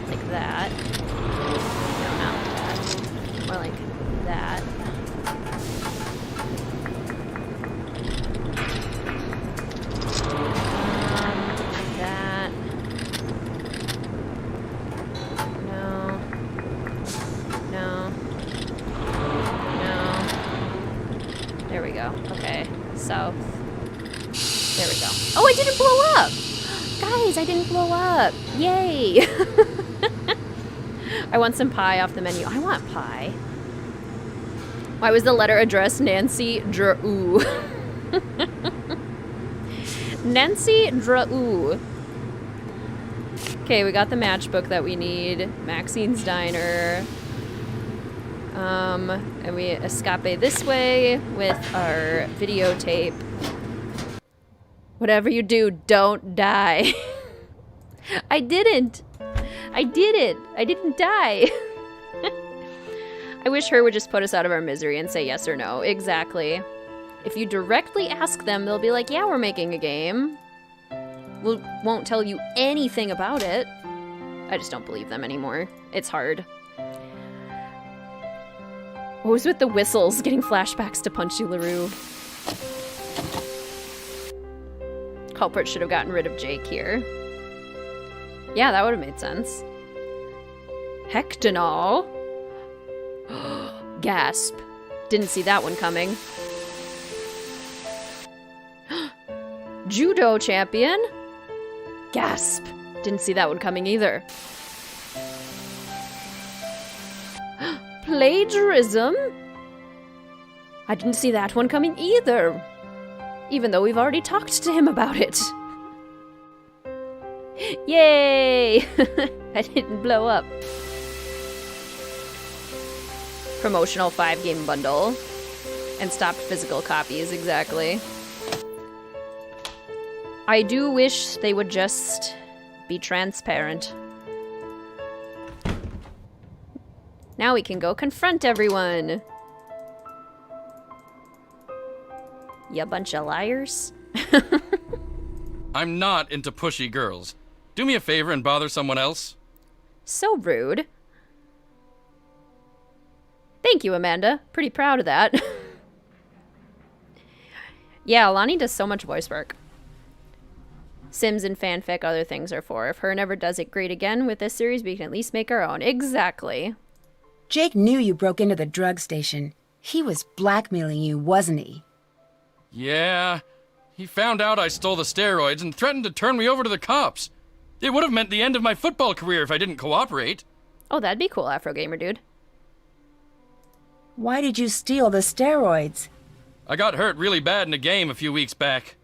Like that. No, not like that. More like that. That. No. No. No. There we go. Okay. South. There we go. Oh, I didn't blow up! Guys, I didn't blow up! Yay! I want some pie off the menu. I want pie. Why was the letter addressed Nancy Drew? Nancy Drew. Okay, we got the matchbook that we need. Maxine's Diner. And we escape this way with our videotape. Whatever you do, don't die. I didn't. I did it. I didn't die. I wish her would just put us out of our misery and say yes or no. Exactly. If you directly ask them, they'll be like, yeah, we're making a game. We won't tell you anything about it. I just don't believe them anymore. It's hard. What was with the whistles? Getting flashbacks to Punchy LaRue. Culprit should have gotten rid of Jake here. Yeah, that would have made sense. Hectanol. Gasp. Didn't see that one coming. Judo champion. Gasp. Didn't see that one coming either. Plagiarism? I didn't see that one coming either. Even though we've already talked to him about it. Yay! I didn't blow up. Promotional 5-game bundle. And stopped physical copies, exactly. I do wish they would just be transparent. Now we can go confront everyone. You bunch of liars. I'm not into pushy girls. Do me a favor and bother someone else. So rude. Thank you, Amanda. Pretty proud of that. Yeah, Lonnie does so much voice work. Sims and fanfic, other things are for. If her never does it great again with this series, we can at least make our own. Exactly. Jake knew you broke into the drug station. He was blackmailing you, wasn't he? Yeah. He found out I stole the steroids and threatened to turn me over to the cops. It would have meant the end of my football career if I didn't cooperate. Oh, that'd be cool, Afro Gamer dude. Why did you steal the steroids? I got hurt really bad in a game a few weeks back.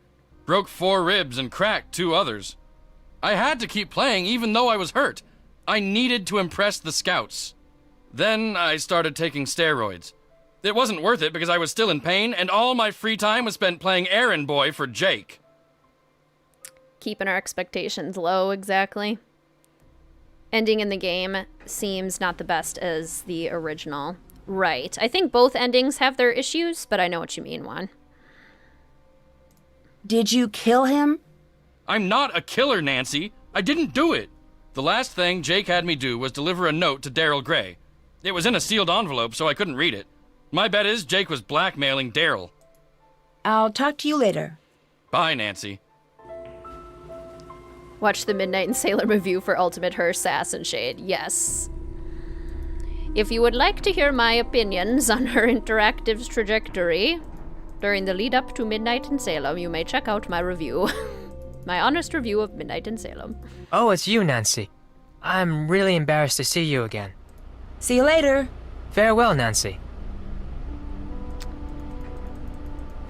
Broke 4 ribs and cracked 2 others. I had to keep playing even though I was hurt. I needed to impress the scouts. Then I started taking steroids. It wasn't worth it because I was still in pain, and all my free time was spent playing errand boy for Jake. Keeping our expectations low, exactly. Ending in the game seems not the best as the original. Right. I think both endings have their issues, but I know what you mean, Juan. Did you kill him? I'm not a killer, Nancy. I didn't do it. The last thing Jake had me do was deliver a note to Daryl Gray. It was in a sealed envelope, so I couldn't read it. My bet is Jake was blackmailing Daryl. I'll talk to you later. Bye, Nancy. Watch the Midnight in Salem review for ultimate her sass and shade. Yes. If you would like to hear my opinions on her interactive trajectory during the lead up to Midnight in Salem, you may check out my review. My honest review of Midnight in Salem. Oh, it's you, Nancy. I'm really embarrassed to see you again. See you later. Farewell, Nancy.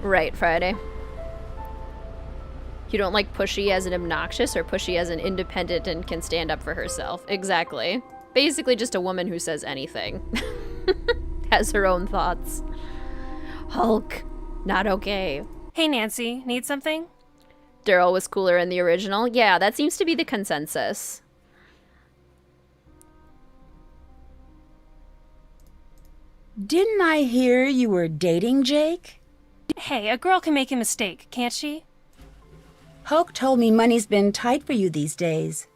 Right, Friday. You don't like Pushy as an obnoxious or Pushy as an independent and can stand up for herself. Exactly. Basically just a woman who says anything. Has her own thoughts. Hulk. Not okay. Hey, Nancy, need something? Daryl was cooler in the original. Yeah, that seems to be the consensus. Didn't I hear you were dating Jake? Hey, a girl can make a mistake, can't she? Hulk told me money's been tight for you these days.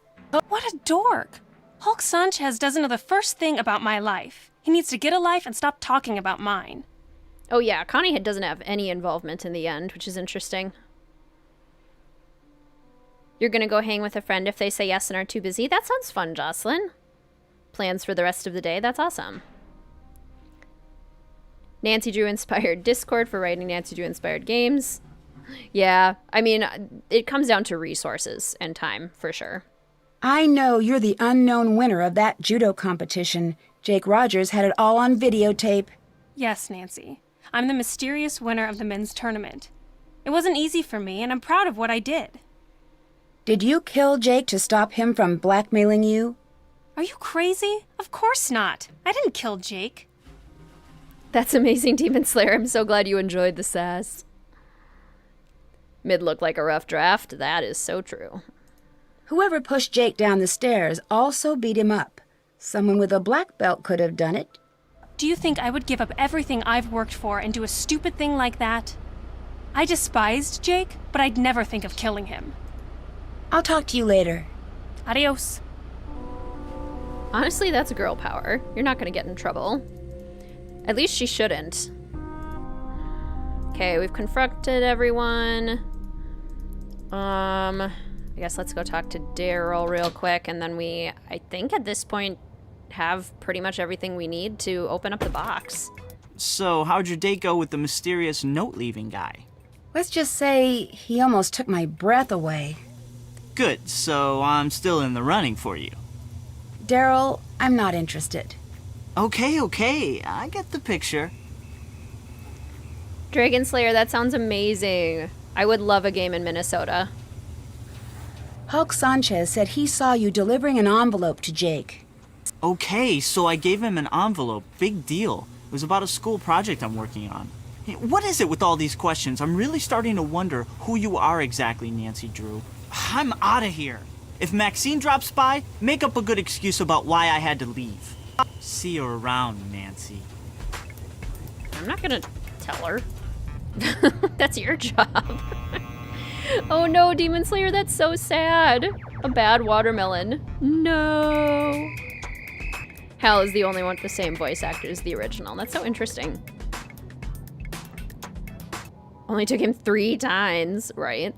What a dork! Hulk Sanchez doesn't know the first thing about my life. He needs to get a life and stop talking about mine. Oh yeah, Connie doesn't have any involvement in the end, which is interesting. You're gonna go hang with a friend if they say yes and are too busy? That sounds fun, Jocelyn. Plans for the rest of the day? That's awesome. Nancy Drew inspired Discord for writing Nancy Drew inspired games. Yeah, I mean, it comes down to resources and time, for sure. I know you're the unknown winner of that judo competition. Jake Rogers had it all on videotape. Yes, Nancy. I'm the mysterious winner of the men's tournament. It wasn't easy for me, and I'm proud of what I did. Did you kill Jake to stop him from blackmailing you? Are you crazy? Of course not. I didn't kill Jake. That's amazing, Demon Slayer. I'm so glad you enjoyed the sass. Mid looked like a rough draft. That is so true. Whoever pushed Jake down the stairs also beat him up. Someone with a black belt could have done it. Do you think I would give up everything I've worked for and do a stupid thing like that? I despised Jake, but I'd never think of killing him. I'll talk to you later. Adios. Honestly, that's girl power. You're not going to get in trouble. At least she shouldn't. Okay, we've confronted everyone. I guess let's go talk to Daryl real quick, and then we, I think at this point, have pretty much everything we need to open up the box. So, how'd your date go with the mysterious note-leaving guy? Let's just say he almost took my breath away. Good, so I'm still in the running for you. Daryl, I'm not interested. Okay, I get the picture. Dragon Slayer, that sounds amazing. I would love a game in Minnesota. Hulk Sanchez said he saw you delivering an envelope to Jake. Okay, so I gave him an envelope. Big deal. It was about a school project I'm working on. Hey, what is it with all these questions? I'm really starting to wonder who you are exactly, Nancy Drew. I'm out of here. If Maxine drops by, make up a good excuse about why I had to leave. See you around, Nancy. I'm not gonna tell her. That's your job. Oh no, Demon Slayer, that's so sad. A bad watermelon. No. Hal is the only one with the same voice actor as the original. That's so interesting. Only took him 3 times, right?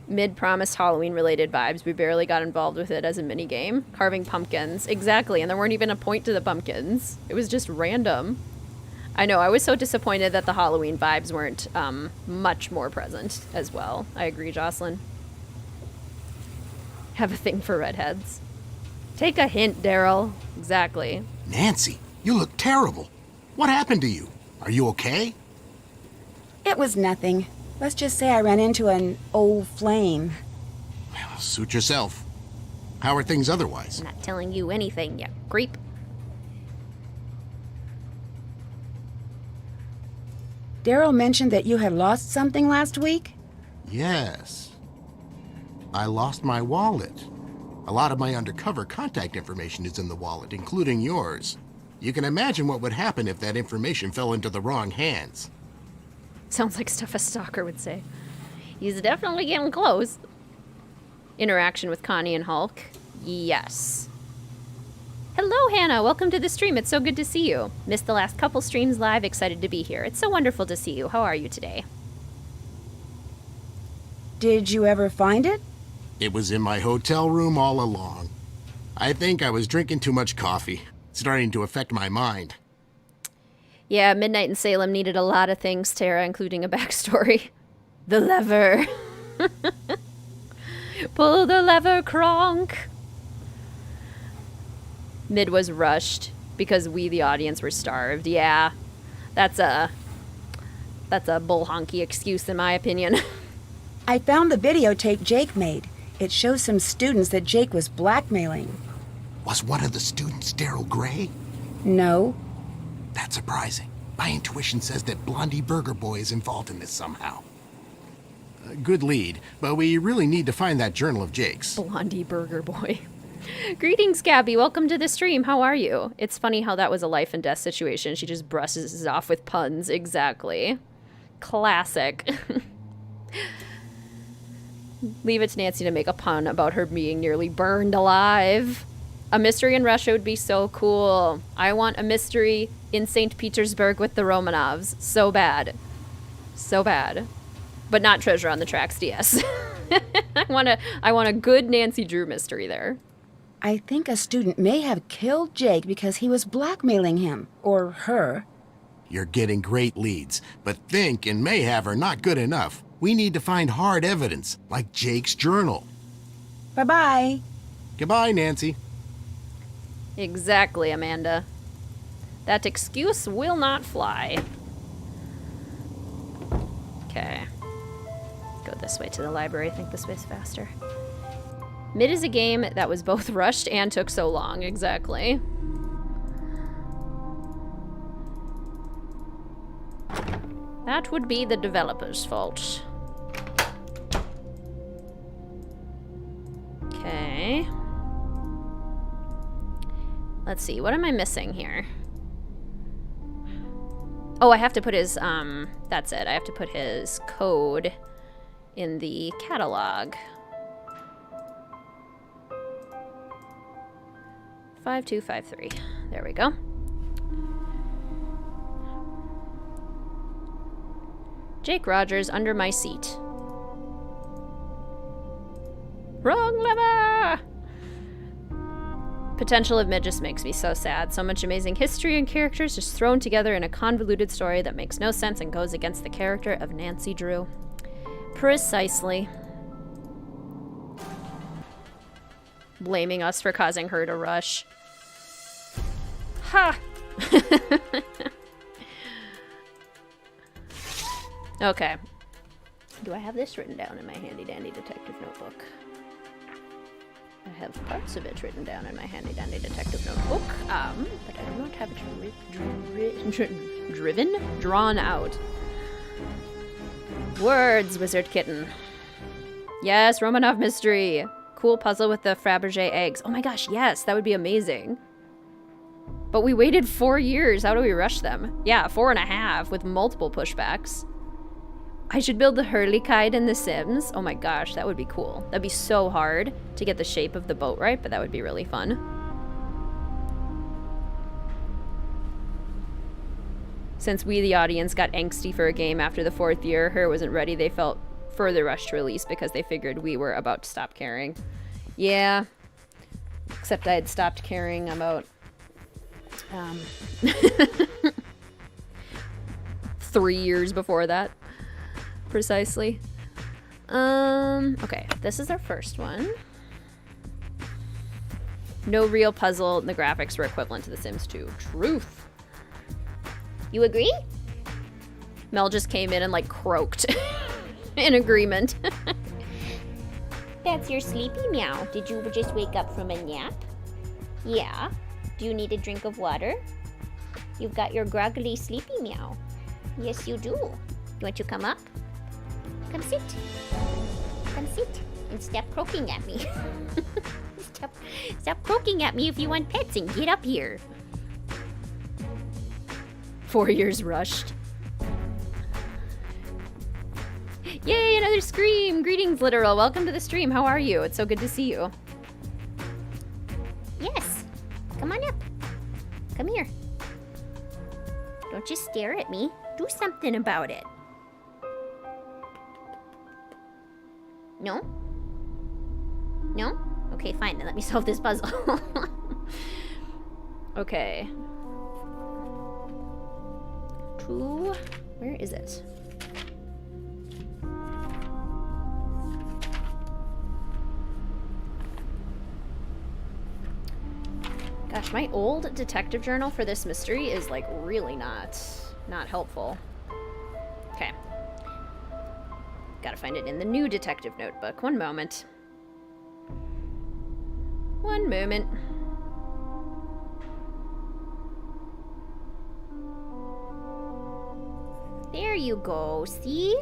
Mid promised Halloween-related vibes. We barely got involved with it as a minigame. Carving pumpkins. Exactly, and there weren't even a point to the pumpkins. It was just random. I know, I was so disappointed that the Halloween vibes weren't much more present as well. I agree, Jocelyn. Have a thing for redheads. Take a hint, Daryl. Exactly. Nancy, you look terrible. What happened to you? Are you okay? It was nothing. Let's just say I ran into an old flame. Well, suit yourself. How are things otherwise? I'm not telling you anything, you creep. Daryl mentioned that you had lost something last week? Yes. I lost my wallet. A lot of my undercover contact information is in the wallet, including yours. You can imagine what would happen if that information fell into the wrong hands. Sounds like stuff a stalker would say. He's definitely getting close. Interaction with Connie and Hulk? Yes. Hello, Hannah. Welcome to the stream. It's so good to see you. Missed the last couple streams live. Excited to be here. It's so wonderful to see you. How are you today? Did you ever find it? It was in my hotel room all along. I think I was drinking too much coffee. It's starting to affect my mind. Yeah, Midnight in Salem needed a lot of things, Tara, including a backstory. The lever. Pull the lever, Kronk. Mid was rushed because we, the audience, were starved. Yeah, that's a bull honky excuse in my opinion. I found the videotape Jake made. It shows some students that Jake was blackmailing. Was one of the students Daryl Gray? No. That's surprising. My intuition says that Blondie Burger Boy is involved in this somehow. Good lead, but we really need to find that journal of Jake's. Blondie Burger Boy. Greetings, Gabby. Welcome to the stream. How are you? It's funny how that was a life and death situation. She just brushes it off with puns. Exactly. Classic. Leave it to Nancy to make a pun about her being nearly burned alive. A mystery in Russia would be so cool. I want a mystery in St. Petersburg with the Romanovs. So bad. So bad. But not Treasure on the Tracks DS. I want a good Nancy Drew mystery there. I think a student may have killed Jake because he was blackmailing him. Or her. You're getting great leads, but think and may have are not good enough. We need to find hard evidence, like Jake's journal. Bye-bye. Goodbye, Nancy. Exactly, Amanda. That excuse will not fly. Okay. Go this way to the library. I think this way's faster. Mid is a game that was both rushed and took so long. Exactly. That would be the developer's fault. Okay. Let's see, what am I missing here? Oh, I have to put his, that's it. I have to put his code in the catalog. 5253. There we go. Jake Rogers under my seat. Wrong lever! Potential of Mid just makes me so sad. So much amazing history and characters just thrown together in a convoluted story that makes no sense and goes against the character of Nancy Drew. Precisely. Blaming us for causing her to rush. Ha! Okay. Do I have this written down in my handy-dandy detective notebook? I have parts of it written down in my handy-dandy detective notebook, but I do not have it drawn out. Words, WizardKitten. Yes, Romanov mystery. Cool puzzle with the Fabergé eggs. Oh my gosh, yes, that would be amazing. But we waited 4 years. How do we rush them? Yeah, 4.5 with multiple pushbacks. I should build the Hurley-Kite in The Sims. Oh my gosh, that would be cool. That'd be so hard to get the shape of the boat right, but that would be really fun. Since we, the audience, got angsty for a game after the 4th year, her wasn't ready, they felt further rushed to release because they figured we were about to stop caring. Yeah. Except I had stopped caring about 3 years before that. Precisely. Okay, this is our first one. No real puzzle, and the graphics were equivalent to The Sims 2. Truth. You agree? Mel just came in and like croaked in agreement. That's your sleepy meow. Did you just wake up from a nap? Yeah. Do you need a drink of water? You've got your groggily sleepy meow. Yes, you do. You want to come up? Come sit. Come sit and stop croaking at me. Stop croaking at me if you want pets and get up here. 4 years rushed. Yay, another scream! Greetings, Literal. Welcome to the stream. How are you? It's so good to see you. Yes. Come on up. Come here. Don't just stare at me. Do something about it. No? No? Okay, fine, then let me solve this puzzle. Okay. Where is it? Gosh, my old detective journal for this mystery is like really not helpful. Okay. Gotta find it in the new detective notebook. One moment. One moment. There you go, see?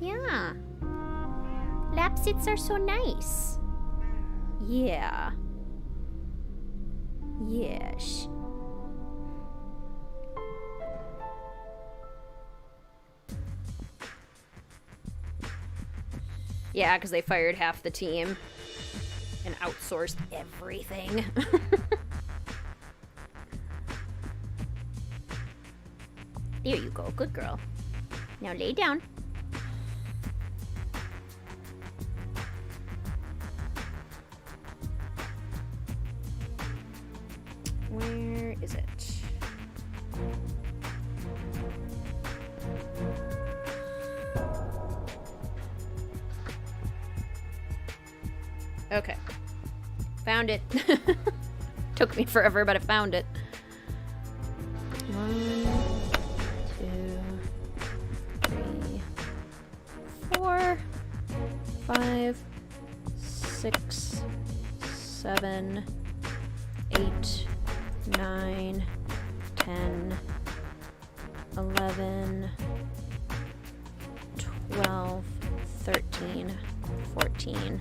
Yeah. Lap sits are so nice. Yeah. Yes. Yeah, because they fired half the team and outsourced everything. There you go, good girl. Now lay down. Where is it? Okay. Found it. Took me forever, but I found it. 1, 2, 3, 4, 5, 6, 7, 8, 9, 10, 11, 12, 13, 14,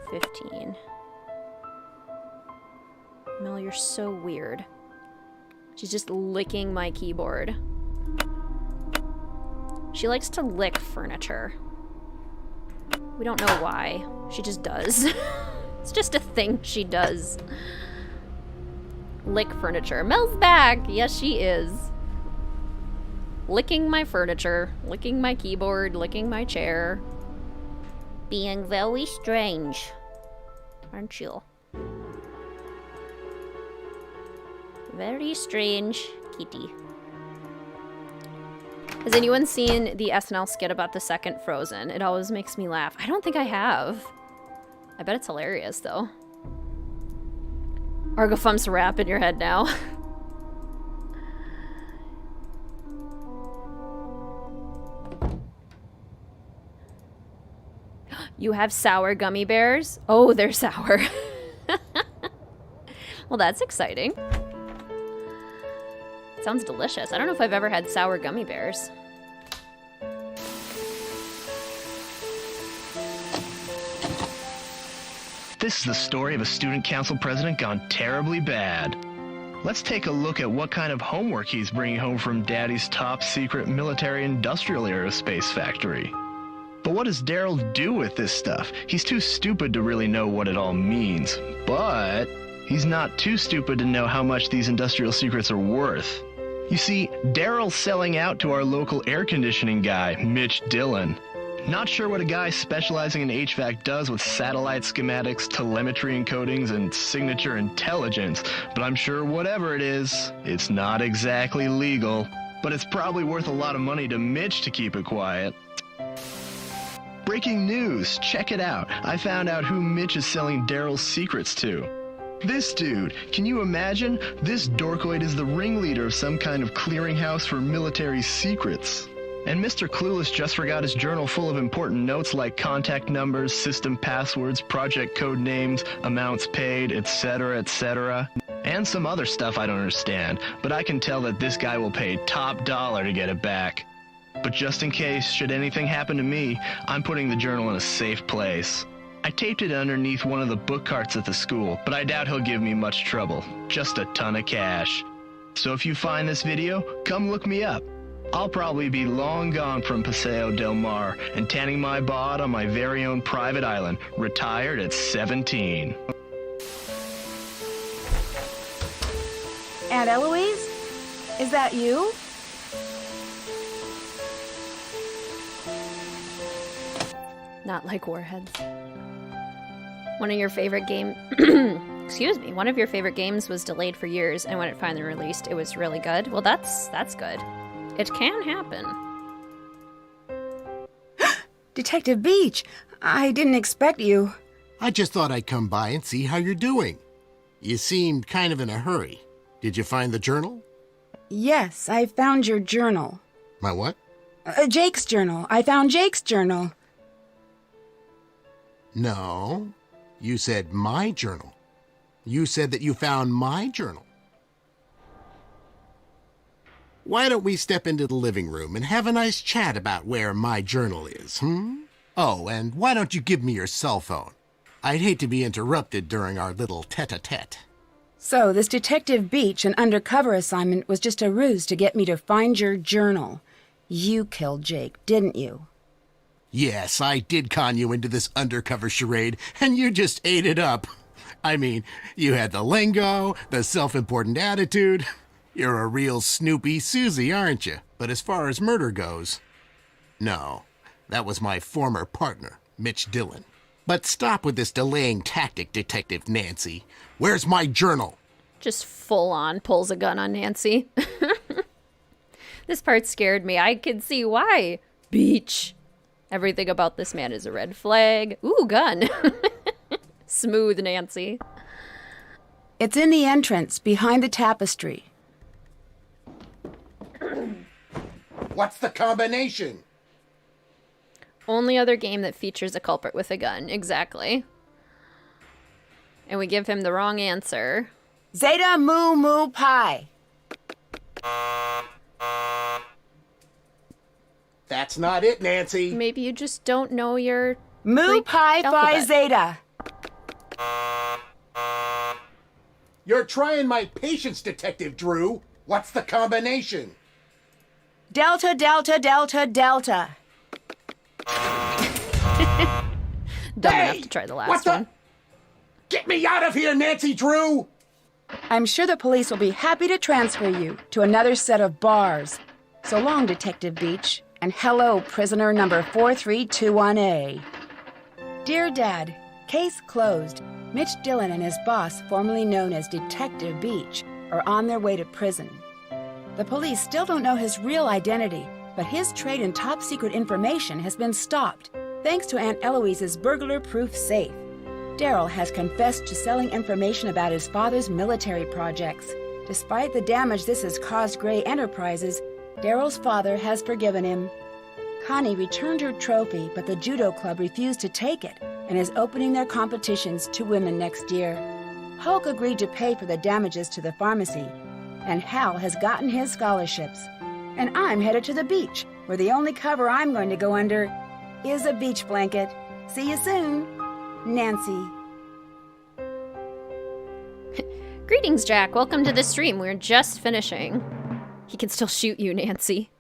15. Mel, you're so weird. She's just licking my keyboard. She likes to lick furniture. We don't know why. She just does. It's just a thing she does. Lick furniture. Mel's back! Yes, she is. Licking my furniture, licking my keyboard, licking my chair. Being very strange, aren't you? Very strange, kitty. Has anyone seen the SNL skit about the second Frozen? It always makes me laugh. I don't think I have. I bet it's hilarious, though. Argofum's rap in your head now. You have sour gummy bears? Oh, they're sour. Well, that's exciting. Sounds delicious. I don't know if I've ever had sour gummy bears. This is the story of a student council president gone terribly bad. Let's take a look at what kind of homework he's bringing home from Daddy's top secret military industrial aerospace factory. But what does Daryl do with this stuff? He's too stupid to really know what it all means. But he's not too stupid to know how much these industrial secrets are worth. You see, Daryl's selling out to our local air conditioning guy, Mitch Dillon. Not sure what a guy specializing in HVAC does with satellite schematics, telemetry encodings, and signature intelligence, but I'm sure whatever it is, it's not exactly legal. But it's probably worth a lot of money to Mitch to keep it quiet. Breaking news, check it out. I found out who Mitch is selling Daryl's secrets to. This dude, can you imagine? This dorkoid is the ringleader of some kind of clearinghouse for military secrets. And Mr. Clueless just forgot his journal full of important notes like contact numbers, system passwords, project code names, amounts paid, etc., etc. And some other stuff I don't understand, but I can tell that this guy will pay top dollar to get it back. But just in case, should anything happen to me, I'm putting the journal in a safe place. I taped it underneath one of the book carts at the school, but I doubt he'll give me much trouble. Just a ton of cash. So if you find this video, come look me up. I'll probably be long gone from Paseo del Mar and tanning my bod on my very own private island, retired at 17. Aunt Eloise? Is that you? Not like warheads. One of your favorite excuse me, one of your favorite games was delayed for years, and when it finally released, it was really good. Well, that's good. It can happen. Detective Beach, I didn't expect you. I just thought I'd come by and see how you're doing. You seemed kind of in a hurry. Did you find the journal? Yes, I found your journal. My what? Jake's journal. I found Jake's journal. No, you said my journal. You said that you found my journal. Why don't we step into the living room and have a nice chat about where my journal is, Oh, and why don't you give me your cell phone? I'd hate to be interrupted during our little tete-a-tete. So, this Detective Beach, an undercover assignment, was just a ruse to get me to find your journal. You killed Jake, didn't you? Yes, I did con you into this undercover charade, and you just ate it up. I mean, you had the lingo, the self-important attitude. You're a real Snoopy Susie, aren't you? But as far as murder goes, no. That was my former partner, Mitch Dillon. But stop with this delaying tactic, Detective Nancy. Where's my journal? Just full on pulls a gun on Nancy. This part scared me. I can see why. Beach. Everything about this man is a red flag. Ooh, gun. Smooth, Nancy. It's in the entrance, behind the tapestry. What's the combination? Only other game that features a culprit with a gun. Exactly. And we give him the wrong answer. Zeta Mu Mu Pi. That's not it, Nancy. Maybe you just don't know your Mu Greek Pi Phi alphabet. Zeta. You're trying my patience, Detective Drew. What's the combination? Delta Delta Delta Delta. Dumb enough to try the last one. Get me out of here, Nancy Drew! I'm sure the police will be happy to transfer you to another set of bars. So long, Detective Beach, and hello, prisoner number 4321A. Dear Dad, case closed. Mitch Dillon and his boss, formerly known as Detective Beach, are on their way to prison. The police still don't know his real identity, but his trade in top-secret information has been stopped, thanks to Aunt Eloise's burglar-proof safe. Daryl has confessed to selling information about his father's military projects. Despite the damage this has caused Gray Enterprises, Daryl's father has forgiven him. Connie returned her trophy, but the judo club refused to take it and is opening their competitions to women next year. Hulk agreed to pay for the damages to the pharmacy, and Hal has gotten his scholarships. And I'm headed to the beach, where the only cover I'm going to go under is a beach blanket. See you soon, Nancy. Greetings, Jack. Welcome to the stream. We're just finishing. He can still shoot you, Nancy.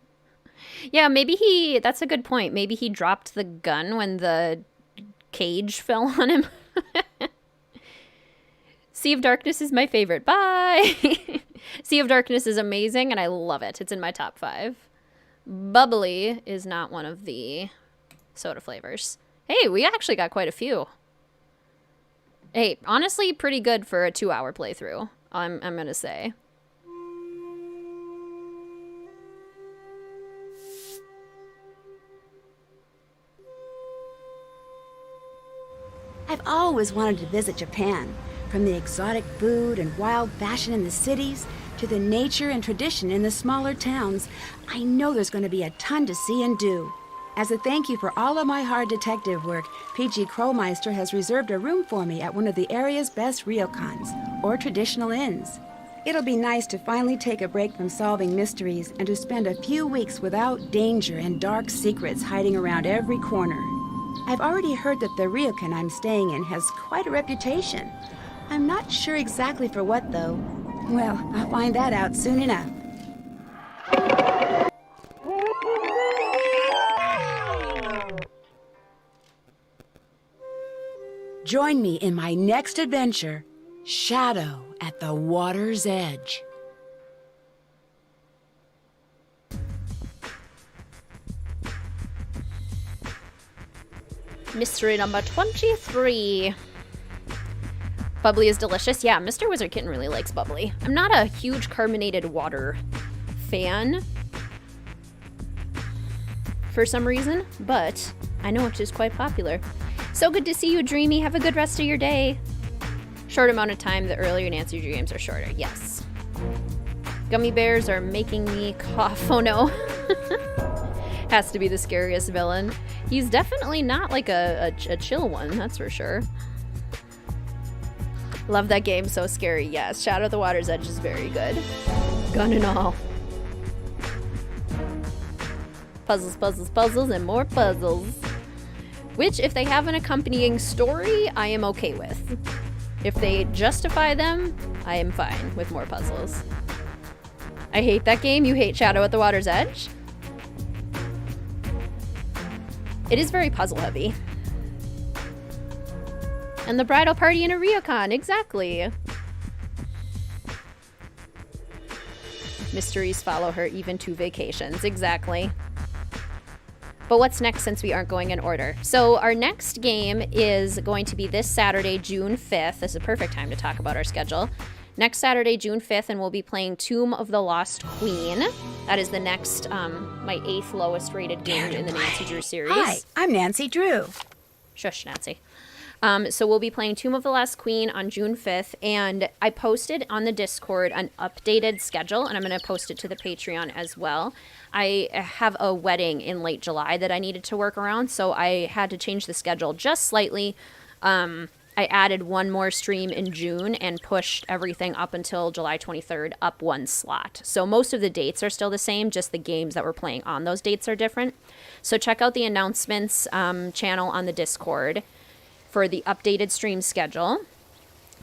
Yeah, maybe that's a good point. Maybe he dropped the gun when the cage fell on him. Sea of Darkness is my favorite. Bye! Sea of Darkness is amazing, and I love it. It's in my top 5. Bubbly is not one of the soda flavors. Hey, we actually got quite a few. Hey, honestly, pretty good for a 2-hour playthrough, I'm gonna say. I've always wanted to visit Japan. From the exotic food and wild fashion in the cities to the nature and tradition in the smaller towns, I know there's going to be a ton to see and do. As a thank you for all of my hard detective work, PG Crowmeister has reserved a room for me at one of the area's best ryokans, or traditional inns. It'll be nice to finally take a break from solving mysteries and to spend a few weeks without danger and dark secrets hiding around every corner. I've already heard that the ryokan I'm staying in has quite a reputation. I'm not sure exactly for what, though. Well, I'll find that out soon enough. Join me in my next adventure, Shadow at the Water's Edge. Mystery number 23. Bubbly is delicious. Yeah, Mr. WizardKitten really likes bubbly. I'm not a huge carbonated water fan for some reason, but I know it is quite popular. So good to see you, Dreamy. Have a good rest of your day. Short amount of time, the earlier Nancy dreams are shorter. Yes. Gummy bears are making me cough. Oh no. Has to be the scariest villain. He's definitely not like a chill one, that's for sure. Love that game, so scary. Yes, Shadow of the Water's Edge is very good. Gun and all. Puzzles, puzzles, puzzles, and more puzzles. Which, if they have an accompanying story, I am okay with. If they justify them, I am fine with more puzzles. I hate that game. You hate Shadow at the Water's Edge? It is very puzzle heavy. And the bridal party in a Ryokon, exactly. Mysteries follow her even to vacations, exactly. But what's next since we aren't going in order? So our next game is going to be this Saturday, June 5th. This is a perfect time to talk about our schedule. Next Saturday, June 5th, and we'll be playing Tomb of the Lost Queen. That is the next, my 8th lowest rated game in the Nancy Drew series. Hi, I'm Nancy Drew. Shush, Nancy. So we'll be playing Tomb of the Lost Queen on June 5th, and I posted on the Discord an updated schedule, and I'm going to post it to the Patreon as well. I have a wedding in late July that I needed to work around, so I had to change the schedule just slightly. I added one more stream in June and pushed everything up until July 23rd, up one slot. So most of the dates are still the same, just the games that we're playing on those dates are different. So check out the announcements channel on the Discord for the updated stream schedule.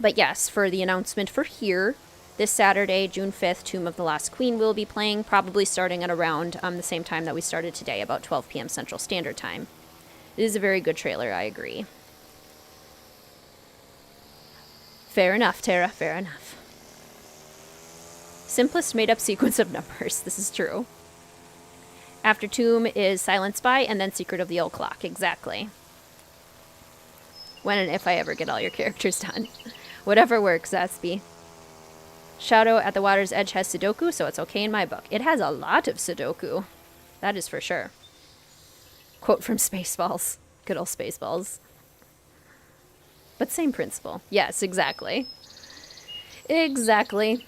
But yes, for the announcement for here, this Saturday, June 5th, Tomb of the Lost Queen will be playing, probably starting at around the same time that we started today, about 12 p.m. Central Standard Time. It is a very good trailer, I agree. Fair enough, Tara, fair enough. Simplest made-up sequence of numbers, this is true. After Tomb is Silent Spy, and then Secret of the Old Clock, exactly. When and if I ever get all your characters done. Whatever works, Zaspy. Shadow at the Water's Edge has Sudoku, so it's okay in my book. It has a lot of Sudoku. That is for sure. Quote from Spaceballs. Good old Spaceballs. But same principle. Yes, exactly. Exactly.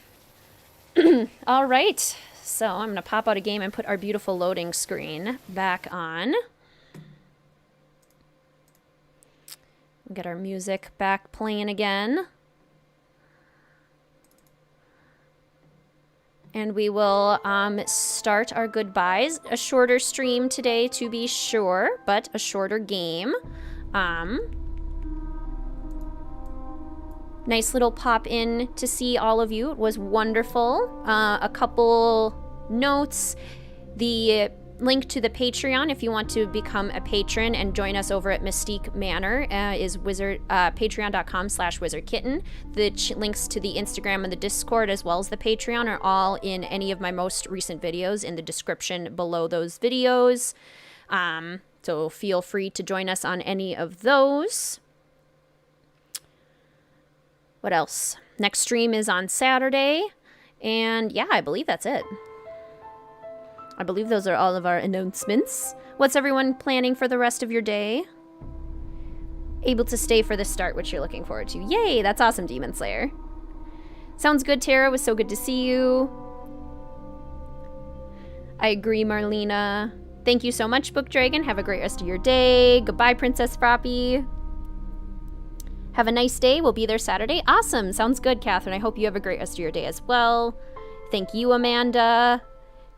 All right. So I'm going to pop out a game and put our beautiful loading screen back on. Get our music back playing again. And we will start our goodbyes. A shorter stream today, to be sure, but a shorter game. Nice little pop in to see all of you. It was wonderful. A couple notes. The link to the Patreon, if you want to become a patron and join us over at Mystique Manor, is patreon.com/WizardKitten. The links to the Instagram and the Discord, as well as the Patreon, are all in any of my most recent videos in the description below those videos. So feel free to join us on any of those. What else? Next stream is on Saturday. And yeah, I believe that's it. I believe those are all of our announcements. What's everyone planning for the rest of your day? Able to stay for the start, which you're looking forward to. Yay, that's awesome, Demon Slayer. Sounds good, Tara. It was so good to see you. I agree, Marlena. Thank you so much, Book Dragon. Have a great rest of your day. Goodbye, Princess Froppy. Have a nice day. We'll be there Saturday. Awesome. Sounds good, Catherine. I hope you have a great rest of your day as well. Thank you, Amanda.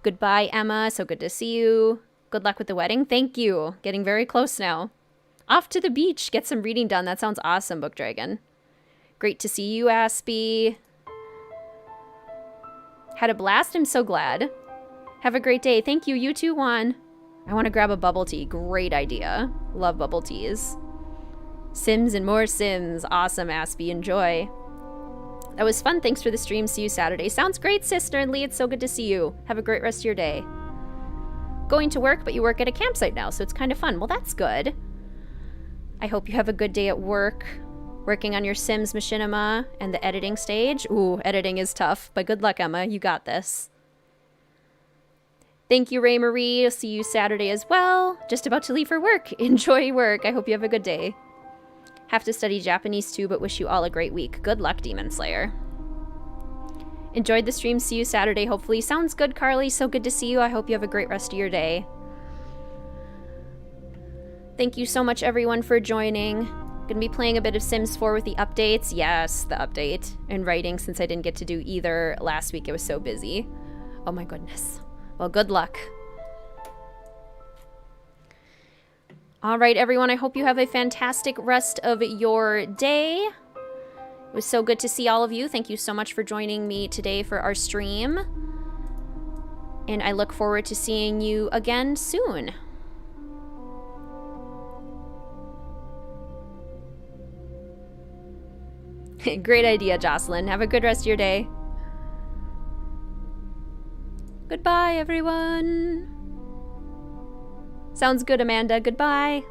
Goodbye, Emma. So good to see you. Good luck with the wedding. Thank you. Getting very close now. Off to the beach. Get some reading done. That sounds awesome, Book Dragon. Great to see you, Aspie. Had a blast. I'm so glad. Have a great day. Thank you. You too, Juan. I want to grab a bubble tea. Great idea. Love bubble teas. Sims and more Sims. Awesome, Aspie. Enjoy. That was fun. Thanks for the stream. See you Saturday. Sounds great, Sister and Lee. It's so good to see you. Have a great rest of your day. Going to work, but you work at a campsite now, so it's kind of fun. Well, that's good. I hope you have a good day at work, working on your Sims Machinima and the editing stage. Ooh, editing is tough, but good luck, Emma. You got this. Thank you, Ray Marie. I'll see you Saturday as well. Just about to leave for work. Enjoy work. I hope you have a good day. Have to study Japanese too, but wish you all a great week. Good luck, Demon Slayer. Enjoyed the stream. See you Saturday, hopefully. Sounds good, Carly. So good to see you. I hope you have a great rest of your day. Thank you so much, everyone, for joining. Gonna be playing a bit of Sims 4 with the updates. Yes, the update. And writing, since I didn't get to do either last week. It was so busy. Oh my goodness. Well, good luck. All right, everyone. I hope you have a fantastic rest of your day. It was so good to see all of you. Thank you so much for joining me today for our stream. And I look forward to seeing you again soon. Great idea, Jocelyn. Have a good rest of your day. Goodbye, everyone. Sounds good, Amanda. Goodbye.